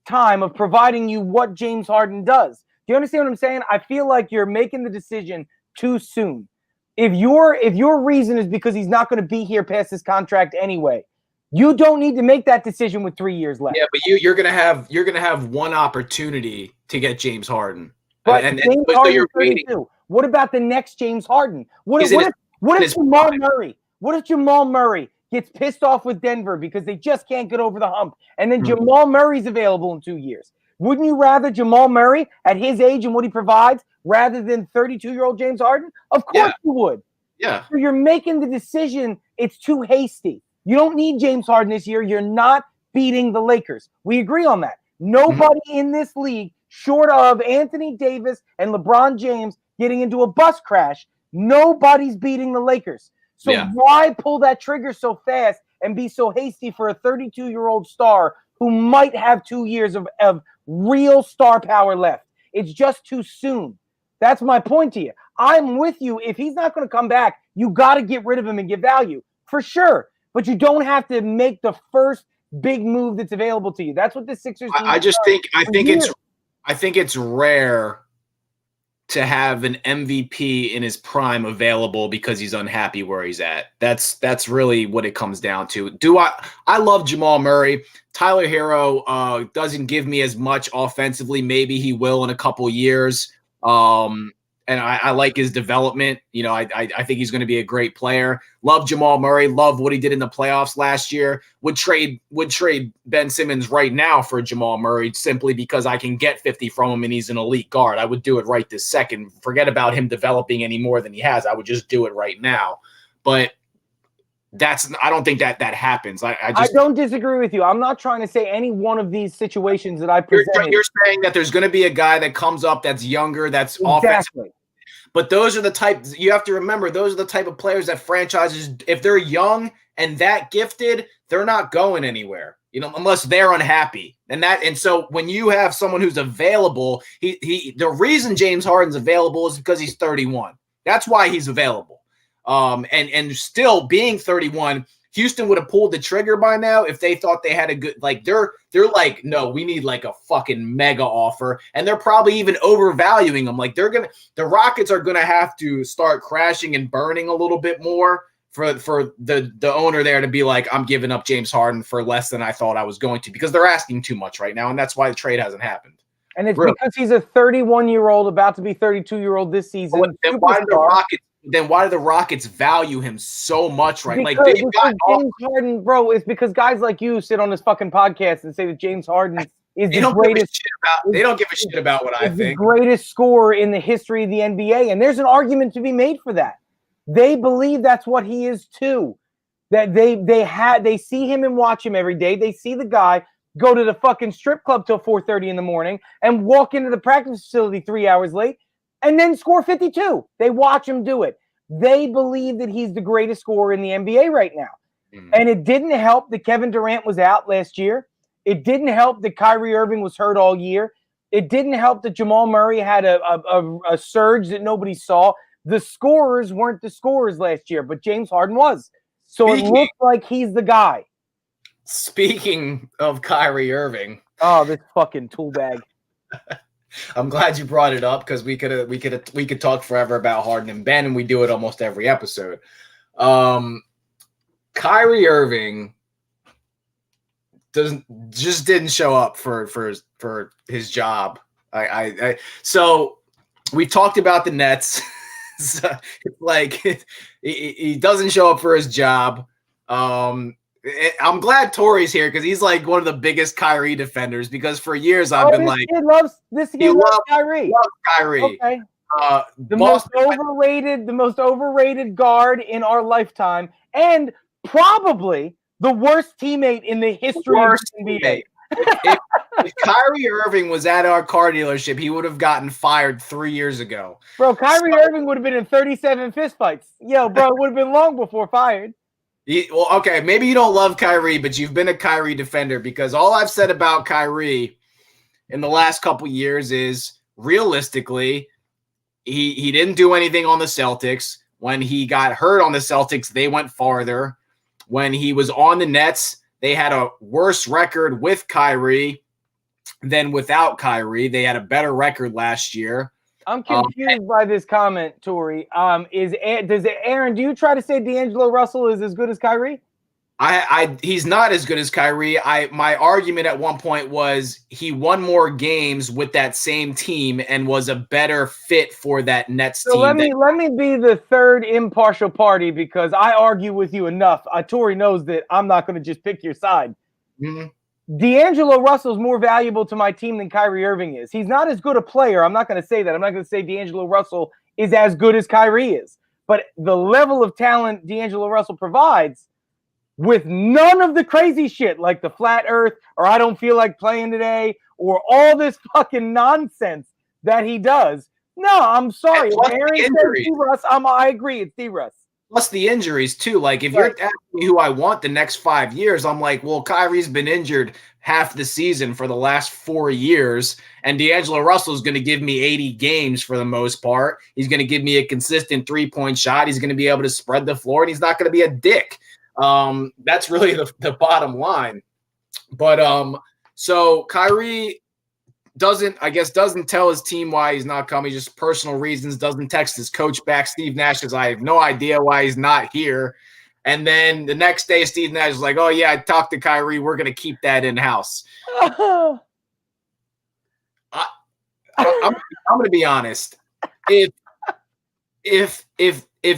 time of providing you what James Harden does. Do you understand what I'm saying? I feel like you're making the decision too soon. If your reason is because he's not going to be here past his contract anyway, you don't need to make that decision with 3 years left.
Yeah, but you're gonna have one opportunity to get James Harden.
But
and
James
so
Harden
you're
32. What about the next James Harden? What
He's in
if
his
Jamal
prime.
Murray? What if Jamal Murray gets pissed off with Denver because they just can't get over the hump, and then Jamal Murray's available in 2 years? Wouldn't you rather Jamal Murray at his age and what he provides rather than 32-year-old James Harden? Of course you would.
Yeah.
So you're making the decision. It's too hasty. You don't need James Harden this year. You're not beating the Lakers. We agree on that. Nobody in this league, short of Anthony Davis and LeBron James getting into a bus crash, nobody's beating the Lakers. So why pull that trigger so fast and be so hasty for a 32-year-old star who might have 2 years of real star power left? It's just too soon. That's my point to you. I'm with you. If he's not going to come back, you got to get rid of him and get value for sure. But you don't have to make the first big move that's available to you. That's what the Sixers.
I think it's rare to have an MVP in his prime available because he's unhappy where he's at. That's really what it comes down to. I love Jamal Murray. Tyler Herro doesn't give me as much offensively. Maybe he will in a couple years. And I like his development. You know, I think he's going to be a great player. Love Jamal Murray. Love what he did in the playoffs last year. Would trade Ben Simmons right now for Jamal Murray simply because I can get 50 from him and he's an elite guard. I would do it right this second. Forget about him developing any more than he has. I would just do it right now. But I don't think that happens. I
don't disagree with you. I'm not trying to say any one of these situations that I presented.
You're saying that there's going to be a guy that comes up that's younger, that's offensive. But those are the types you have to remember. Those are the type of players that franchises, if they're young and that gifted, they're not going anywhere, you know, unless they're unhappy. And so when you have someone who's available, the reason James Harden's available is because he's 31. That's why he's available. And still being 31, Houston would have pulled the trigger by now if they thought they had a good, like they're like, no, we need like a fucking mega offer. And they're probably even overvaluing them. Like the Rockets are going to have to start crashing and burning a little bit more for the owner there to be like, I'm giving up James Harden for less than I thought I was going to, because they're asking too much right now. And that's why the trade hasn't happened.
And it's because he's a 31-year-old, about to be 32-year-old this season.
Then why do the Rockets value him so much, right?
Because James Harden, bro, it's because guys like you sit on this fucking podcast and say that James Harden is the greatest.
They don't give a shit about what I think.
The greatest scorer in the history of the NBA, and there's an argument to be made for that. They believe that's what he is too. That they see him and watch him every day. They see the guy go to the fucking strip club till 4:30 in the morning and walk into the practice facility 3 hours late, and then score 52. They watch him do it. They believe that he's the greatest scorer in the NBA right now. Mm-hmm. And it didn't help that Kevin Durant was out last year. It didn't help that Kyrie Irving was hurt all year. It didn't help that Jamal Murray had a surge that nobody saw. The scorers weren't the scorers last year, but James Harden was. So it looks like he's the guy.
Speaking of Kyrie Irving.
Oh, this fucking tool bag.
I'm glad you brought it up because we could talk forever about Harden and Ben, and we do it almost every episode. Kyrie Irving just didn't show up for his job. So we talked about the Nets. So, like he doesn't show up for his job. I'm glad Tori's here because he's like one of the biggest Kyrie defenders, because for years I've been like,
this kid loves Kyrie.
Loves Kyrie.
Okay. The most overrated guard in our lifetime, and probably the worst teammate in the history of the NBA.
If Kyrie Irving was at our car dealership, he would have gotten fired 3 years ago.
Bro, Kyrie Irving would have been in 37 fistfights. Yo, bro, it would have been long before fired.
Well, okay, maybe you don't love Kyrie, but you've been a Kyrie defender, because all I've said about Kyrie in the last couple years is realistically, he didn't do anything on the Celtics. When he got hurt on the Celtics, they went farther. When he was on the Nets, they had a worse record with Kyrie than without Kyrie. They had a better record last year.
I'm confused by this comment, Tori. Does Aaron? Do you try to say D'Angelo Russell is as good as Kyrie?
He's not as good as Kyrie. My argument at one point was he won more games with that same team and was a better fit for that Nets team.
So let me be the third impartial party because I argue with you enough. Tori knows that I'm not going to just pick your side.
Mm-hmm.
D'Angelo Russell is more valuable to my team than Kyrie Irving is. He's not as good a player. I'm not going to say that. I'm not going to say D'Angelo Russell is as good as Kyrie is. But the level of talent D'Angelo Russell provides with none of the crazy shit like the flat earth or I don't feel like playing today or all this fucking nonsense that he does. No, I'm sorry. If Aaron says D-Russ, I agree. It's D-Russ.
Plus the injuries, too. Like, if you're asking me who I want the next 5 years, I'm like, well, Kyrie's been injured half the season for the last 4 years, and D'Angelo Russell is going to give me 80 games for the most part. He's going to give me a consistent three-point shot. He's going to be able to spread the floor, and he's not going to be a dick. That's really the bottom line. But so Kyrie doesn't tell his team why he's not coming, just personal reasons, doesn't text his coach back. Steve Nash says, I have no idea why he's not here. And then the next day, Steve Nash is like, oh, yeah, I talked to Kyrie. We're going to keep that in-house. I'm going to be honest. If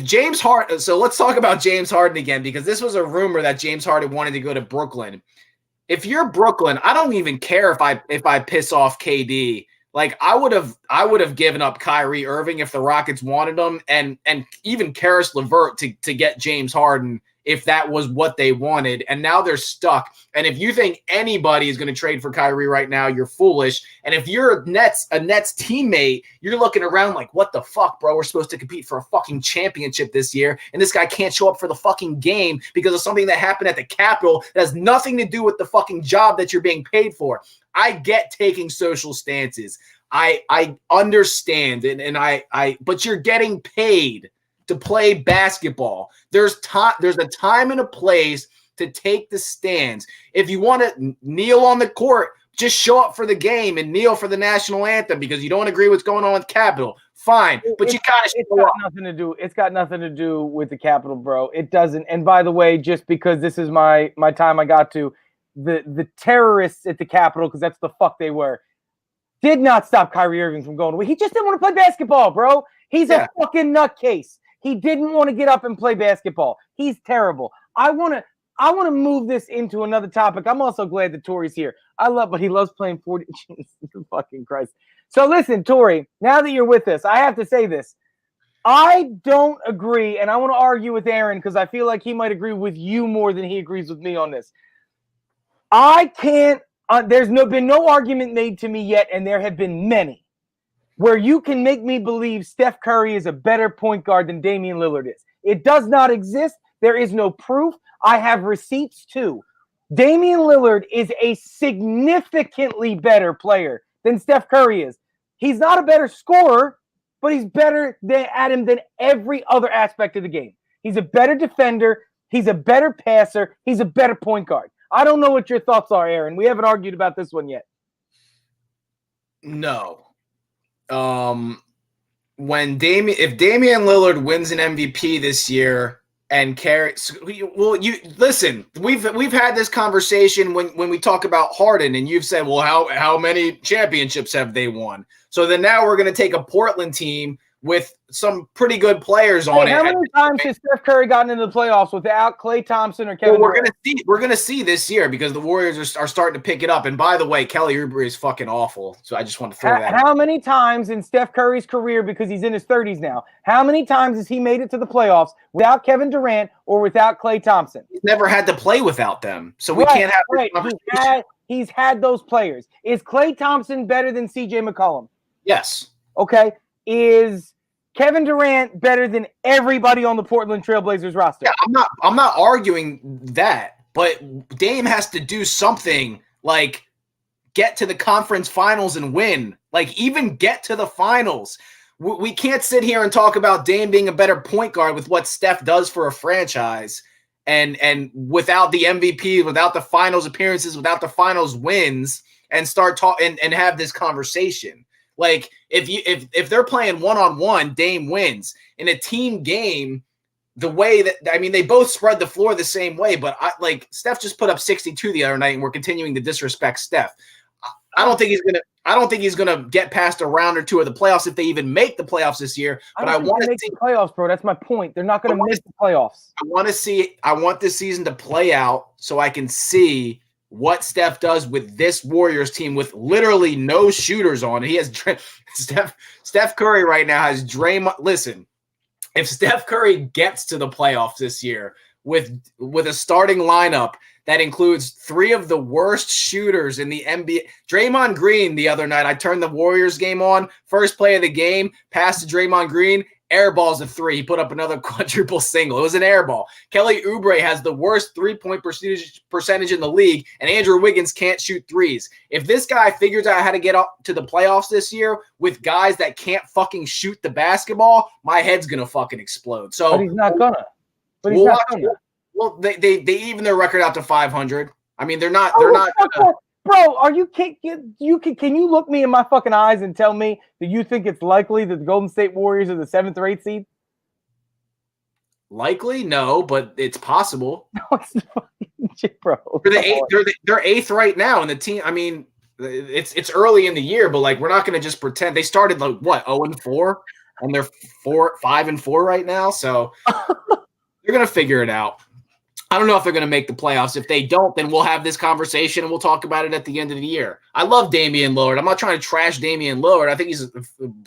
James Harden – so let's talk about James Harden again because this was a rumor that James Harden wanted to go to Brooklyn. If you're Brooklyn, I don't even care if I piss off KD. Like I would have given up Kyrie Irving if the Rockets wanted him, and even Karis LeVert to get James Harden if that was what they wanted. And now they're stuck. And if you think anybody is going to trade for Kyrie right now, you're foolish. And if you're a Nets teammate, you're looking around like, what the fuck, bro? We're supposed to compete for a fucking championship this year, and this guy can't show up for the fucking game because of something that happened at the Capitol that has nothing to do with the fucking job that you're being paid for. I get taking social stances. I understand, but you're getting paid to play basketball. There's a time and a place to take the stands. If you want to kneel on the court, just show up for the game and kneel for the national anthem because you don't agree what's going on with Capitol. Fine, but it's got nothing to do with the Capitol, bro. It doesn't. And by the way, just because this is my time, I got to the terrorists at the Capitol because that's the fuck they were. Did not stop Kyrie Irving from going away. He just didn't want to play basketball, bro. He's a fucking nutcase. He didn't want to get up and play basketball. He's terrible. I want to move this into another topic. I'm also glad that Tori's here. But he loves playing 40. Jesus fucking Christ. So listen, Tori, now that you're with us, I have to say this. I don't agree, and I want to argue with Aaron because I feel like he might agree with you more than he agrees with me on this. I can't. There's been no argument made to me yet, and there have been many, where you can make me believe Steph Curry is a better point guard than Damian Lillard is. It does not exist. There is no proof. I have receipts too. Damian Lillard is a significantly better player than Steph Curry is. He's not a better scorer, but he's better at him than every other aspect of the game. He's a better defender. He's a better passer. He's a better point guard. I don't know what your thoughts are, Aaron. We haven't argued about this one yet. No. If Damian Lillard wins an MVP this year and carries, we've had this conversation when we talk about Harden, and you've said, well, how many championships have they won? So then now we're going to take a Portland team with some pretty good players on it.
How many times has Steph Curry gotten into the playoffs without Klay Thompson or Kevin Durant?
We're gonna see this year because the Warriors are starting to pick it up. And by the way, Kelly Oubre is fucking awful. So I just want to throw that out.
How many times in Steph Curry's career, because he's in his 30s now, how many times has he made it to the playoffs without Kevin Durant or without Klay Thompson?
He's never had to play without them. So we can't have this conversation.
He's had those players. Is Klay Thompson better than CJ McCollum?
Yes.
Okay. Is Kevin Durant better than everybody on the Portland Trailblazers roster?
Yeah, I'm not arguing that, but Dame has to do something like get to the conference finals and win. Like, even get to the finals. We can't sit here and talk about Dame being a better point guard with what Steph does for a franchise, and without the MVP, without the finals appearances, without the finals wins, and start talking and have this conversation. Like, if they're playing one-on-one, Dame wins. In a team game, the way that, I mean, they both spread the floor the same way, but Steph just put up 62 the other night, and we're continuing to disrespect Steph. I don't think he's gonna get past a round or two of the playoffs if they even make the playoffs this year. But I want to
make the playoffs, bro. That's my point. They're not going to make the playoffs.
I want this season to play out so I can see what Steph does with this Warriors team with literally no shooters on it. He has Steph Curry right now has Draymond. Listen, if Steph Curry gets to the playoffs this year with a starting lineup that includes 3 of the worst shooters in the NBA. Draymond Green the other night, I turned the Warriors game on, first play of the game, pass to Draymond Green, air balls a 3. He put up another quadruple single. It was an air ball. Kelly Oubre has the worst 3-point percentage in the league, and Andrew Wiggins can't shoot threes. If this guy figures out how to get up to the playoffs this year with guys that can't fucking shoot the basketball, my head's going to fucking explode. So,
but he's not gonna.
Well, they even their record out to 500. I mean, they're not.
Bro, are you can you look me in my fucking eyes and tell me that you think it's likely that the Golden State Warriors are the 7th or 8th seed?
Likely, no, but it's possible.
No, it's fucking bro.
They're 8th right now in the team. I mean, it's early in the year, but like, we're not going to just pretend. They started like what 0-4, and they're 5-4 right now. So they're going to figure it out. I don't know if they're going to make the playoffs. If they don't, then we'll have this conversation and we'll talk about it at the end of the year. I love Damian Lillard. I'm not trying to trash Damian Lillard. I think he's a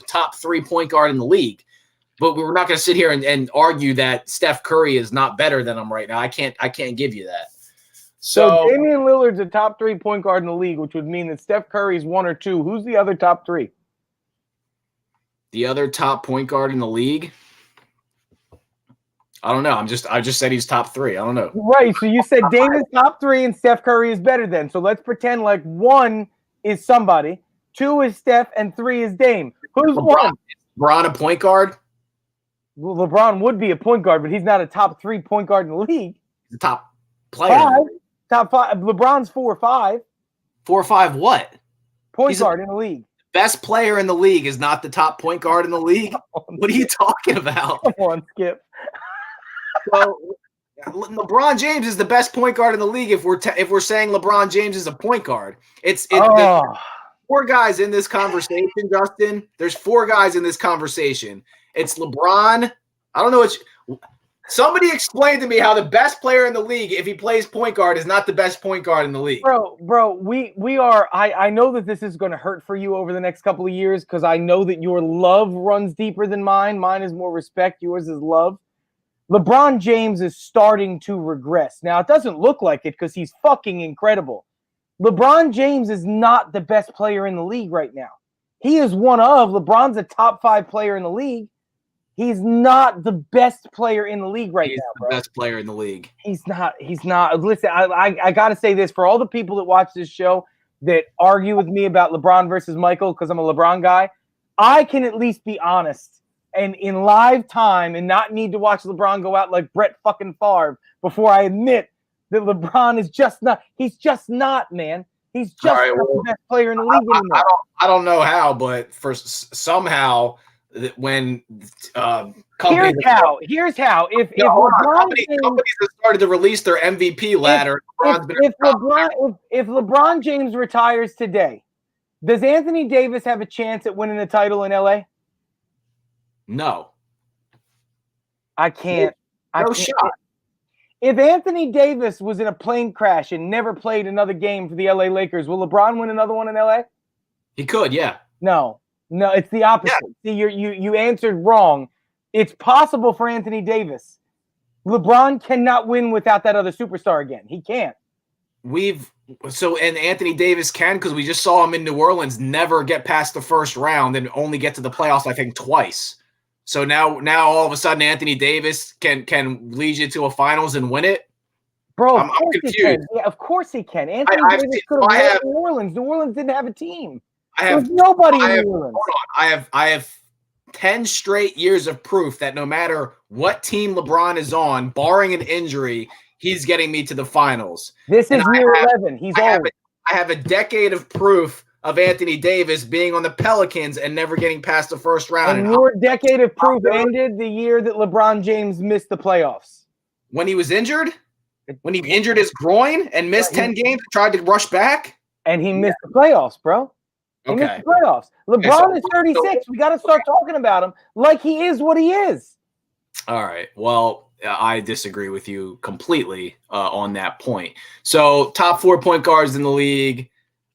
top 3 point guard in the league. But we're not going to sit here and argue that Steph Curry is not better than him right now. I can't give you that.
So Damian Lillard's a top 3 point guard in the league, which would mean that Steph Curry's 1 or 2. Who's the other top 3?
The other top point guard in the league? I don't know. I just said he's top 3. I don't know.
Right. So you said Dame is top 3 and Steph Curry is better than. So let's pretend like 1 is somebody, 2 is Steph, and 3 is Dame. Who's
LeBron?
1?
LeBron a point guard?
Well, LeBron would be a point guard, but he's not a top 3 point guard in the league.
The top player.
Top 5. LeBron's 4 or 5.
4 or 5 what?
Point guard in the league.
Best player in the league is not the top point guard in the league? What are you talking about?
Come on, Skip.
So LeBron James is the best point guard in the league if we're saying LeBron James is a point guard. There's 4 guys in this conversation, Justin. There's 4 guys in this conversation. It's LeBron. I don't know what somebody explain to me how the best player in the league, if he plays point guard, is not the best point guard in the league.
Bro, we are. I know that this is going to hurt for you over the next couple of years because I know that your love runs deeper than mine. Mine is more respect. Yours is love. LeBron James is starting to regress. Now, it doesn't look like it because he's fucking incredible. LeBron James is not the best player in the league right now. He is one of. LeBron's a top 5 player in the league. He's not the best player in the league right now, bro.
He's the best player in the league.
He's not. Listen, I got to say this for all the people that watch this show that argue with me about LeBron versus Michael because I'm a LeBron guy. I can at least be honest. And in live time and not need to watch LeBron go out like Brett fucking Favre before I admit that LeBron is just not. He's just not, man. He's just not the best player in the league anymore.
I don't know how, but for somehow when
here's how. If
companies have started to release their MVP ladder,
if LeBron James retires today, does Anthony Davis have a chance at winning the title in LA?
No.
I can't.
No shot.
If Anthony Davis was in a plane crash and never played another game for the LA Lakers, will LeBron win another one in LA?
He could, yeah.
No, it's the opposite. Yeah. See, you answered wrong. It's possible for Anthony Davis. LeBron cannot win without that other superstar again. He can't.
And Anthony Davis can because we just saw him in New Orleans never get past the first round and only get to the playoffs, I think, twice. So now all of a sudden Anthony Davis can lead you to a finals and win it.
Bro, of
I'm
course he can.
confused.
Yeah, of course he can. Anthony
I've
Davis
seen-
could have
I have-
left New Orleans. New Orleans didn't have a team.
I
There was
have
nobody
I
in
have-
New Orleans.
hold on. I have 10 straight years of proof that no matter what team LeBron is on, barring an injury, he's getting me to the finals.
This
And
is
I
year
have-
11. He's
I
old.
have a decade of proof of Anthony Davis being on the Pelicans and never getting past the first round.
And
And
your decade of proof
I'm-
ended the year that LeBron James missed the playoffs.
when he was injured, when he injured his groin and missed 10 games and tried to rush back.
And he missed the playoffs, bro. He missed
Okay.
the playoffs. LeBron
so-
is 36. We got to start talking about him like he is what he is.
All right. Well, I disagree with you completely on that point. So, top 4 point guards in the league.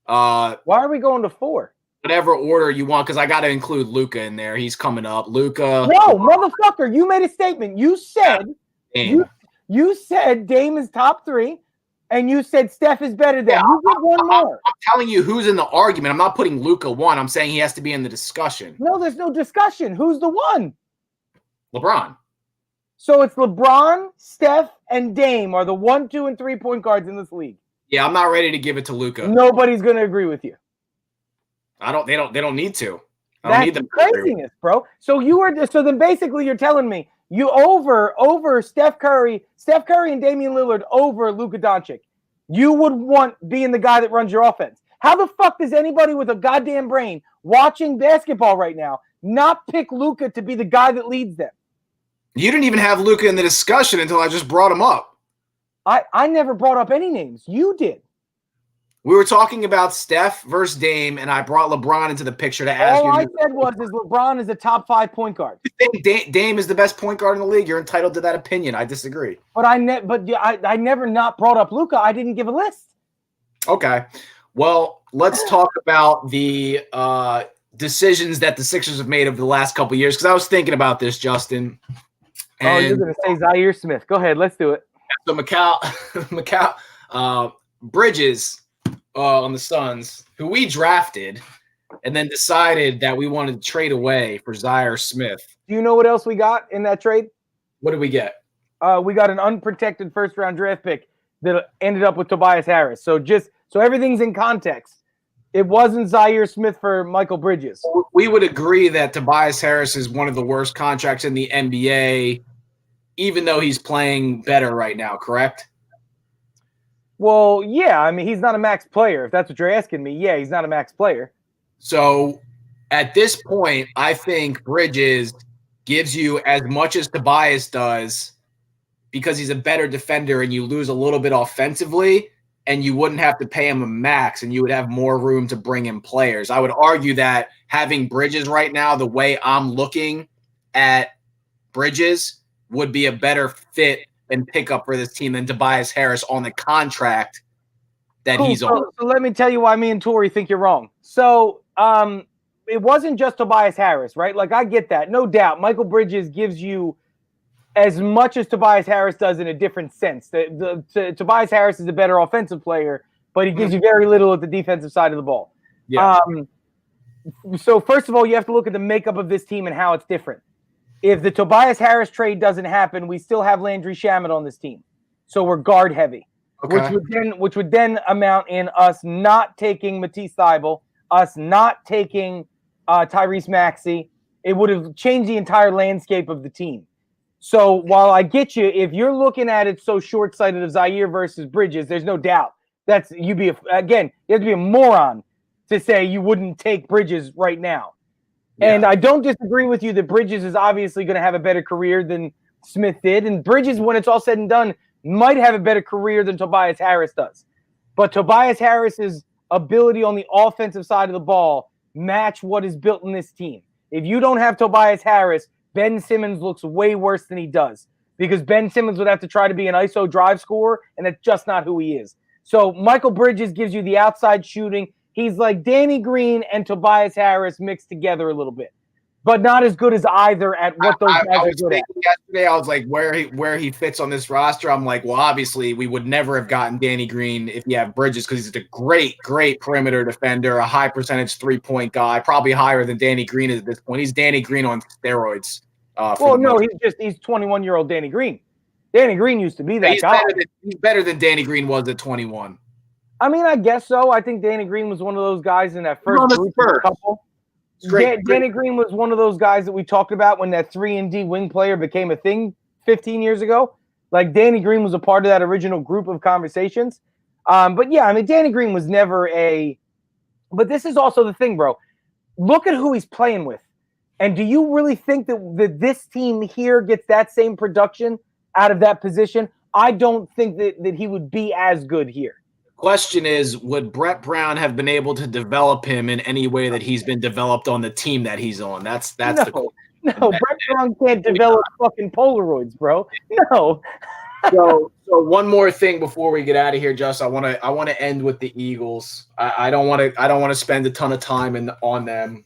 Why are we going to 4?
Whatever order you want, because I got to include Luka in there. He's coming up. Luka.
No, motherfucker, you made a statement. You said you said Dame is top 3, and you said Steph is better than.
Yeah,
You get one more.
I'm telling you who's in the argument. I'm not putting Luka 1. I'm saying he has to be in the discussion.
No, there's no discussion. Who's the one?
LeBron.
So it's LeBron, Steph, and Dame are the 1, 2, and 3 point guards in this league.
Yeah, I'm not ready to give it to Luka.
Nobody's going to agree with you.
They don't need to. I don't
That's
need them to agree.
craziness, bro. So then basically you're telling me you over Steph Curry and Damian Lillard over Luka Doncic. You would want being the guy that runs your offense. How the fuck does anybody with a goddamn brain watching basketball right now not pick Luka to be the guy that leads them?
You didn't even have Luka in the discussion until I just brought him up.
I never brought up any names. You did.
We were talking about Steph versus Dame, and I brought LeBron into the picture to ask
All
you.
I said was LeBron is a top 5 point guard.
You think Dame is the best point guard in the league? You're entitled to that opinion. I disagree.
But I never not brought up Luka. I didn't give a list.
Okay. Well, let's talk about the decisions that the Sixers have made over the last couple of years, because I was thinking about this, Justin.
Oh, you're going to say Zaire Smith. Go ahead. Let's do it.
So Mikal Bridges on the Suns, who we drafted and then decided that we wanted to trade away for Zaire Smith.
Do you know what else we got in that trade?
What did we get?
We got an unprotected first-round draft pick that ended up with Tobias Harris. So everything's in context. It wasn't Zaire Smith for Michael Bridges.
We would agree that Tobias Harris is one of the worst contracts in the NBA, even though he's playing better right now, correct?
Well, yeah. I mean, he's not a max player. If that's what you're asking me, yeah, he's not a max player.
So at this point, I think Bridges gives you as much as Tobias does because he's a better defender and you lose a little bit offensively and you wouldn't have to pay him a max and you would have more room to bring in players. I would argue that having Bridges right now, the way I'm looking at Bridges, would be a better fit and pickup for this team than Tobias Harris on the contract that he's on.
So let me tell you why me and Tori think you're wrong. So it wasn't just Tobias Harris, right? Like, I get that. No doubt. Michael Bridges gives you as much as Tobias Harris does in a different sense. Tobias Harris is a better offensive player, but he gives you very little at the defensive side of the ball.
Yeah.
So first of all, you have to look at the makeup of this team and how it's different. If the Tobias Harris trade doesn't happen, we still have Landry Shamet on this team. So we're guard heavy,
Okay.
which would then amount in us not taking Matisse Thybulle, us not taking Tyrese Maxey. It would have changed the entire landscape of the team. So while I get you, if you're looking at it so short-sighted of Zaire versus Bridges, there's no doubt you have to be a moron to say you wouldn't take Bridges right now.
Yeah.
And I don't disagree with you that Bridges is obviously going to have a better career than Smith did. And Bridges, when it's all said and done, might have a better career than Tobias Harris does. But Tobias Harris's ability on the offensive side of the ball match what is built in this team. If you don't have Tobias Harris, Ben Simmons looks way worse than he does because Ben Simmons would have to try to be an ISO drive scorer, and that's just not who he is. So Michael Bridges gives you the outside shooting. He's like Danny Green and Tobias Harris mixed together a little bit, but not as good as either at what those guys are good at.
Yesterday, I was like, where he fits on this roster. I'm like, well, obviously, we would never have gotten Danny Green if you have Bridges because he's a great perimeter defender, a high percentage 3-point guy, probably higher than Danny Green is at this point. He's Danny Green on steroids.
He's 21-year-old Danny Green. Danny Green used to be that guy.
He's better than Danny Green was at 21.
I mean, I guess so. I think Danny Green was one of those guys in that first group couple. Danny Green was one of those guys that we talked about when that 3-and-D wing player became a thing 15 years ago. Like, Danny Green was a part of that original group of conversations. But, yeah, I mean, Danny Green was never but this is also the thing, bro. Look at who he's playing with. And do you really think that this team here gets that same production out of that position? I don't think that he would be as good here.
Question is, would Brett Brown have been able to develop him in any way that he's been developed on the team that he's on? That's the question.
No, Brett Brown can't develop fucking Polaroids, bro. No.
So one more thing before we get out of here, Just, I want to end with the Eagles. I don't want to spend a ton of time on them.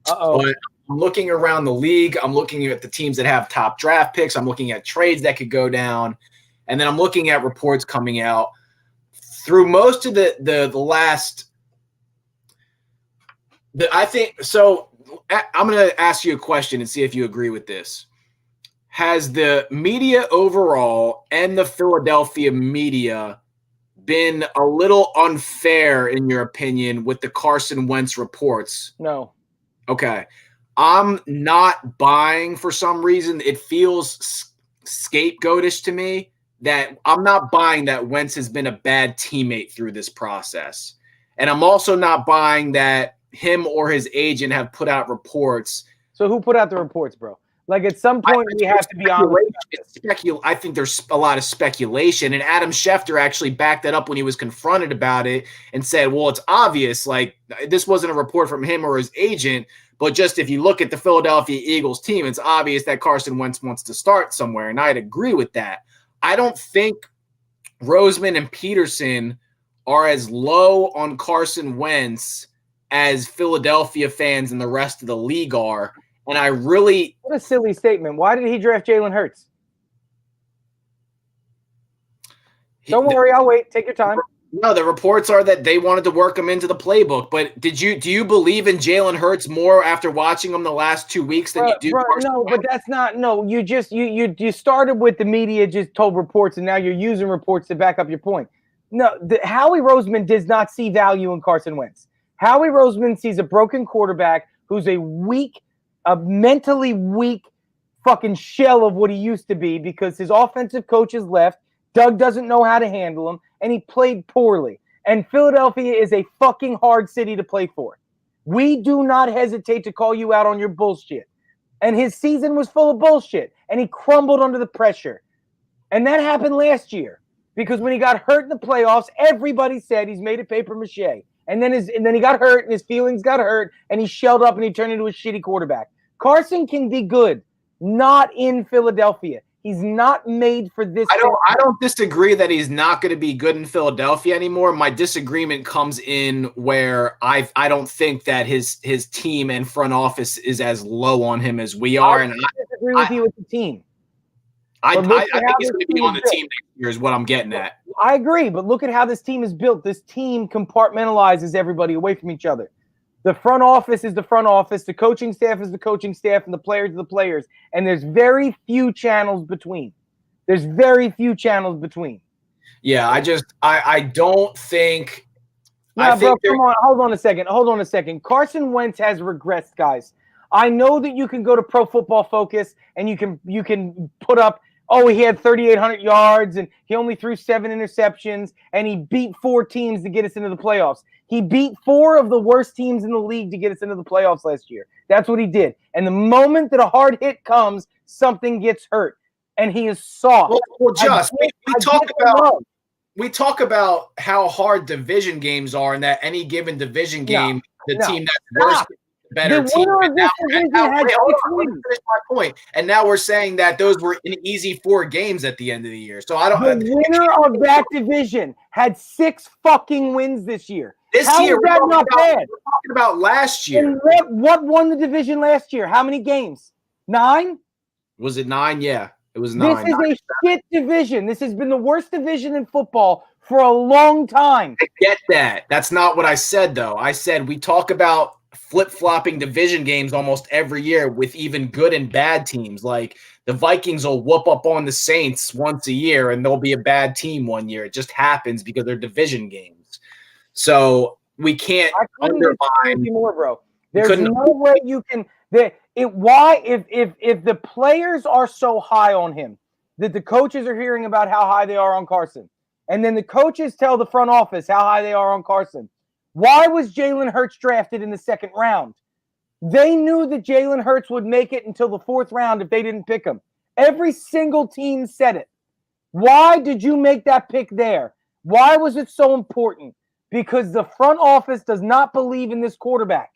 But I'm looking around the league. I'm looking at the teams that have top draft picks. I'm looking at trades that could go down, and then I'm looking at reports coming out through most of the last. I think so. I'm going to ask you a question and see if you agree with this. Has the media overall and the Philadelphia media been a little unfair, in your opinion, with the Carson Wentz reports?
No.
Okay. I'm not buying for some reason. It feels scapegoatish to me that I'm not buying that Wentz has been a bad teammate through this process. And I'm also not buying that him or his agent have put out reports.
So who put out the reports, bro? Like, at some point, we have to be honest.
I think there's a lot of speculation, and Adam Schefter actually backed that up when he was confronted about it and said, well, it's obvious. Like, this wasn't a report from him or his agent, but just if you look at the Philadelphia Eagles team, it's obvious that Carson Wentz wants to start somewhere, and I'd agree with that. I don't think Roseman and Peterson are as low on Carson Wentz as Philadelphia fans and the rest of the league are. And I really...
What a silly statement. Why did he draft Jalen Hurts? Don't worry, I'll wait. Take your time.
No, the reports are that they wanted to work him into the playbook. But do you believe in Jalen Hurts more after watching him the last 2 weeks than you do?
No, but that's not. No, you just you started with the media just told reports, and now you're using reports to back up your point. No, Howie Roseman does not see value in Carson Wentz. Howie Roseman sees a broken quarterback who's a mentally weak fucking shell of what he used to be because his offensive coach has left. Doug doesn't know how to handle him, and he played poorly. And Philadelphia is a fucking hard city to play for. We do not hesitate to call you out on your bullshit. And his season was full of bullshit, and he crumbled under the pressure. And that happened last year because when he got hurt in the playoffs, everybody said he's made of paper mache. And then he got hurt, and his feelings got hurt, and he shelled up, and he turned into a shitty quarterback. Carson can be good, not in Philadelphia. He's not made for this.
I don't disagree that he's not going to be good in Philadelphia anymore. My disagreement comes in where I don't think that his team and front office is as low on him as we are.
I disagree with you with the team.
I think he's going to be on the team next year is what I'm getting at.
I agree, but look at how this team is built. This team compartmentalizes everybody away from each other. The front office is the front office, the coaching staff is the coaching staff, and the players are the players. And there's very few channels between.
Yeah, I don't think.
Come on. Hold on a second. Carson Wentz has regressed, guys. I know that you can go to Pro Football Focus and you can put up, he had 3,800 yards and he only threw 7 interceptions and he beat 4 teams to get us into the playoffs. He beat 4 of the worst teams in the league to get us into the playoffs last year. That's what he did. And the moment that a hard hit comes, something gets hurt. And he is soft.
We talk about how hard division games are and that any given division game, team that's worse better team. Finish my point. And now we're saying that those were an easy 4 games at the end of the year. So I don't.
The winner of that division had 6 fucking wins this year.
This year,
we're talking
about last year.
And what won the division last year? How many games? 9?
Was it 9? Yeah, it was 9.
This is a shit division. This has been the worst division in football for a long time.
I get that. That's not what I said, though. I said we talk about flip-flopping division games almost every year with even good and bad teams. Like the Vikings will whoop up on the Saints once a year and they'll be a bad team one year. It just happens because they're division games. So we can't undermine
more, bro. There's no way you can if the players are so high on him that the coaches are hearing about how high they are on Carson, and then the coaches tell the front office how high they are on Carson. Why was Jalen Hurts drafted in the second round? They knew that Jalen Hurts would make it until the fourth round if they didn't pick him. Every single team said it. Why did you make that pick there? Why was it so important? Because the front office does not believe in this quarterback.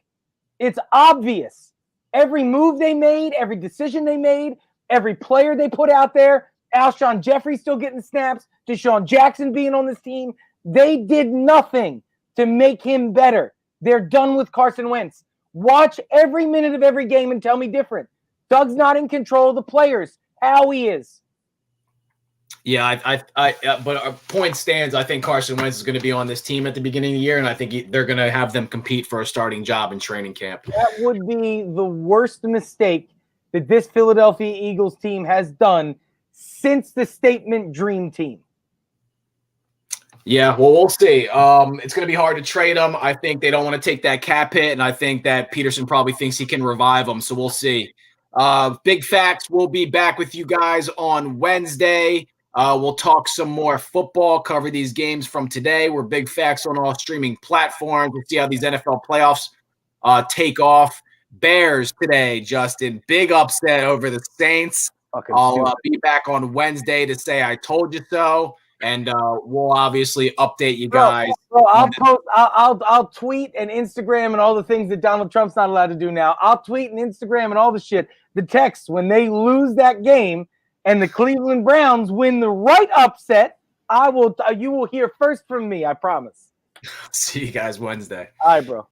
It's obvious. Every move they made, every decision they made, every player they put out there, Alshon Jeffrey still getting snaps, Deshaun Jackson being on this team, they did nothing to make him better. They're done with Carson Wentz. Watch every minute of every game and tell me different. Doug's not in control of the players. Howie is.
Yeah, but our point stands. I think Carson Wentz is going to be on this team at the beginning of the year, and I think they're going to have them compete for a starting job in training camp.
That would be the worst mistake that this Philadelphia Eagles team has done since the statement dream team.
Yeah, well, we'll see. It's going to be hard to trade them. I think they don't want to take that cap hit, and I think that Peterson probably thinks he can revive them, so we'll see. Big Facts will be back with you guys on Wednesday. We'll talk some more football, cover these games from today. We're Big Facts on all streaming platforms. We'll see how these NFL playoffs take off. Bears today, Justin. Big upset over the Saints. I'll be back on Wednesday to say I told you so. And we'll obviously update you guys.
Bro, I'll tweet and Instagram and all the things that Donald Trump's not allowed to do now. I'll tweet and Instagram and all the shit. The text when they lose that game and the Cleveland Browns win the right upset, you will hear first from me. I promise.
See you guys Wednesday.
All right, bro.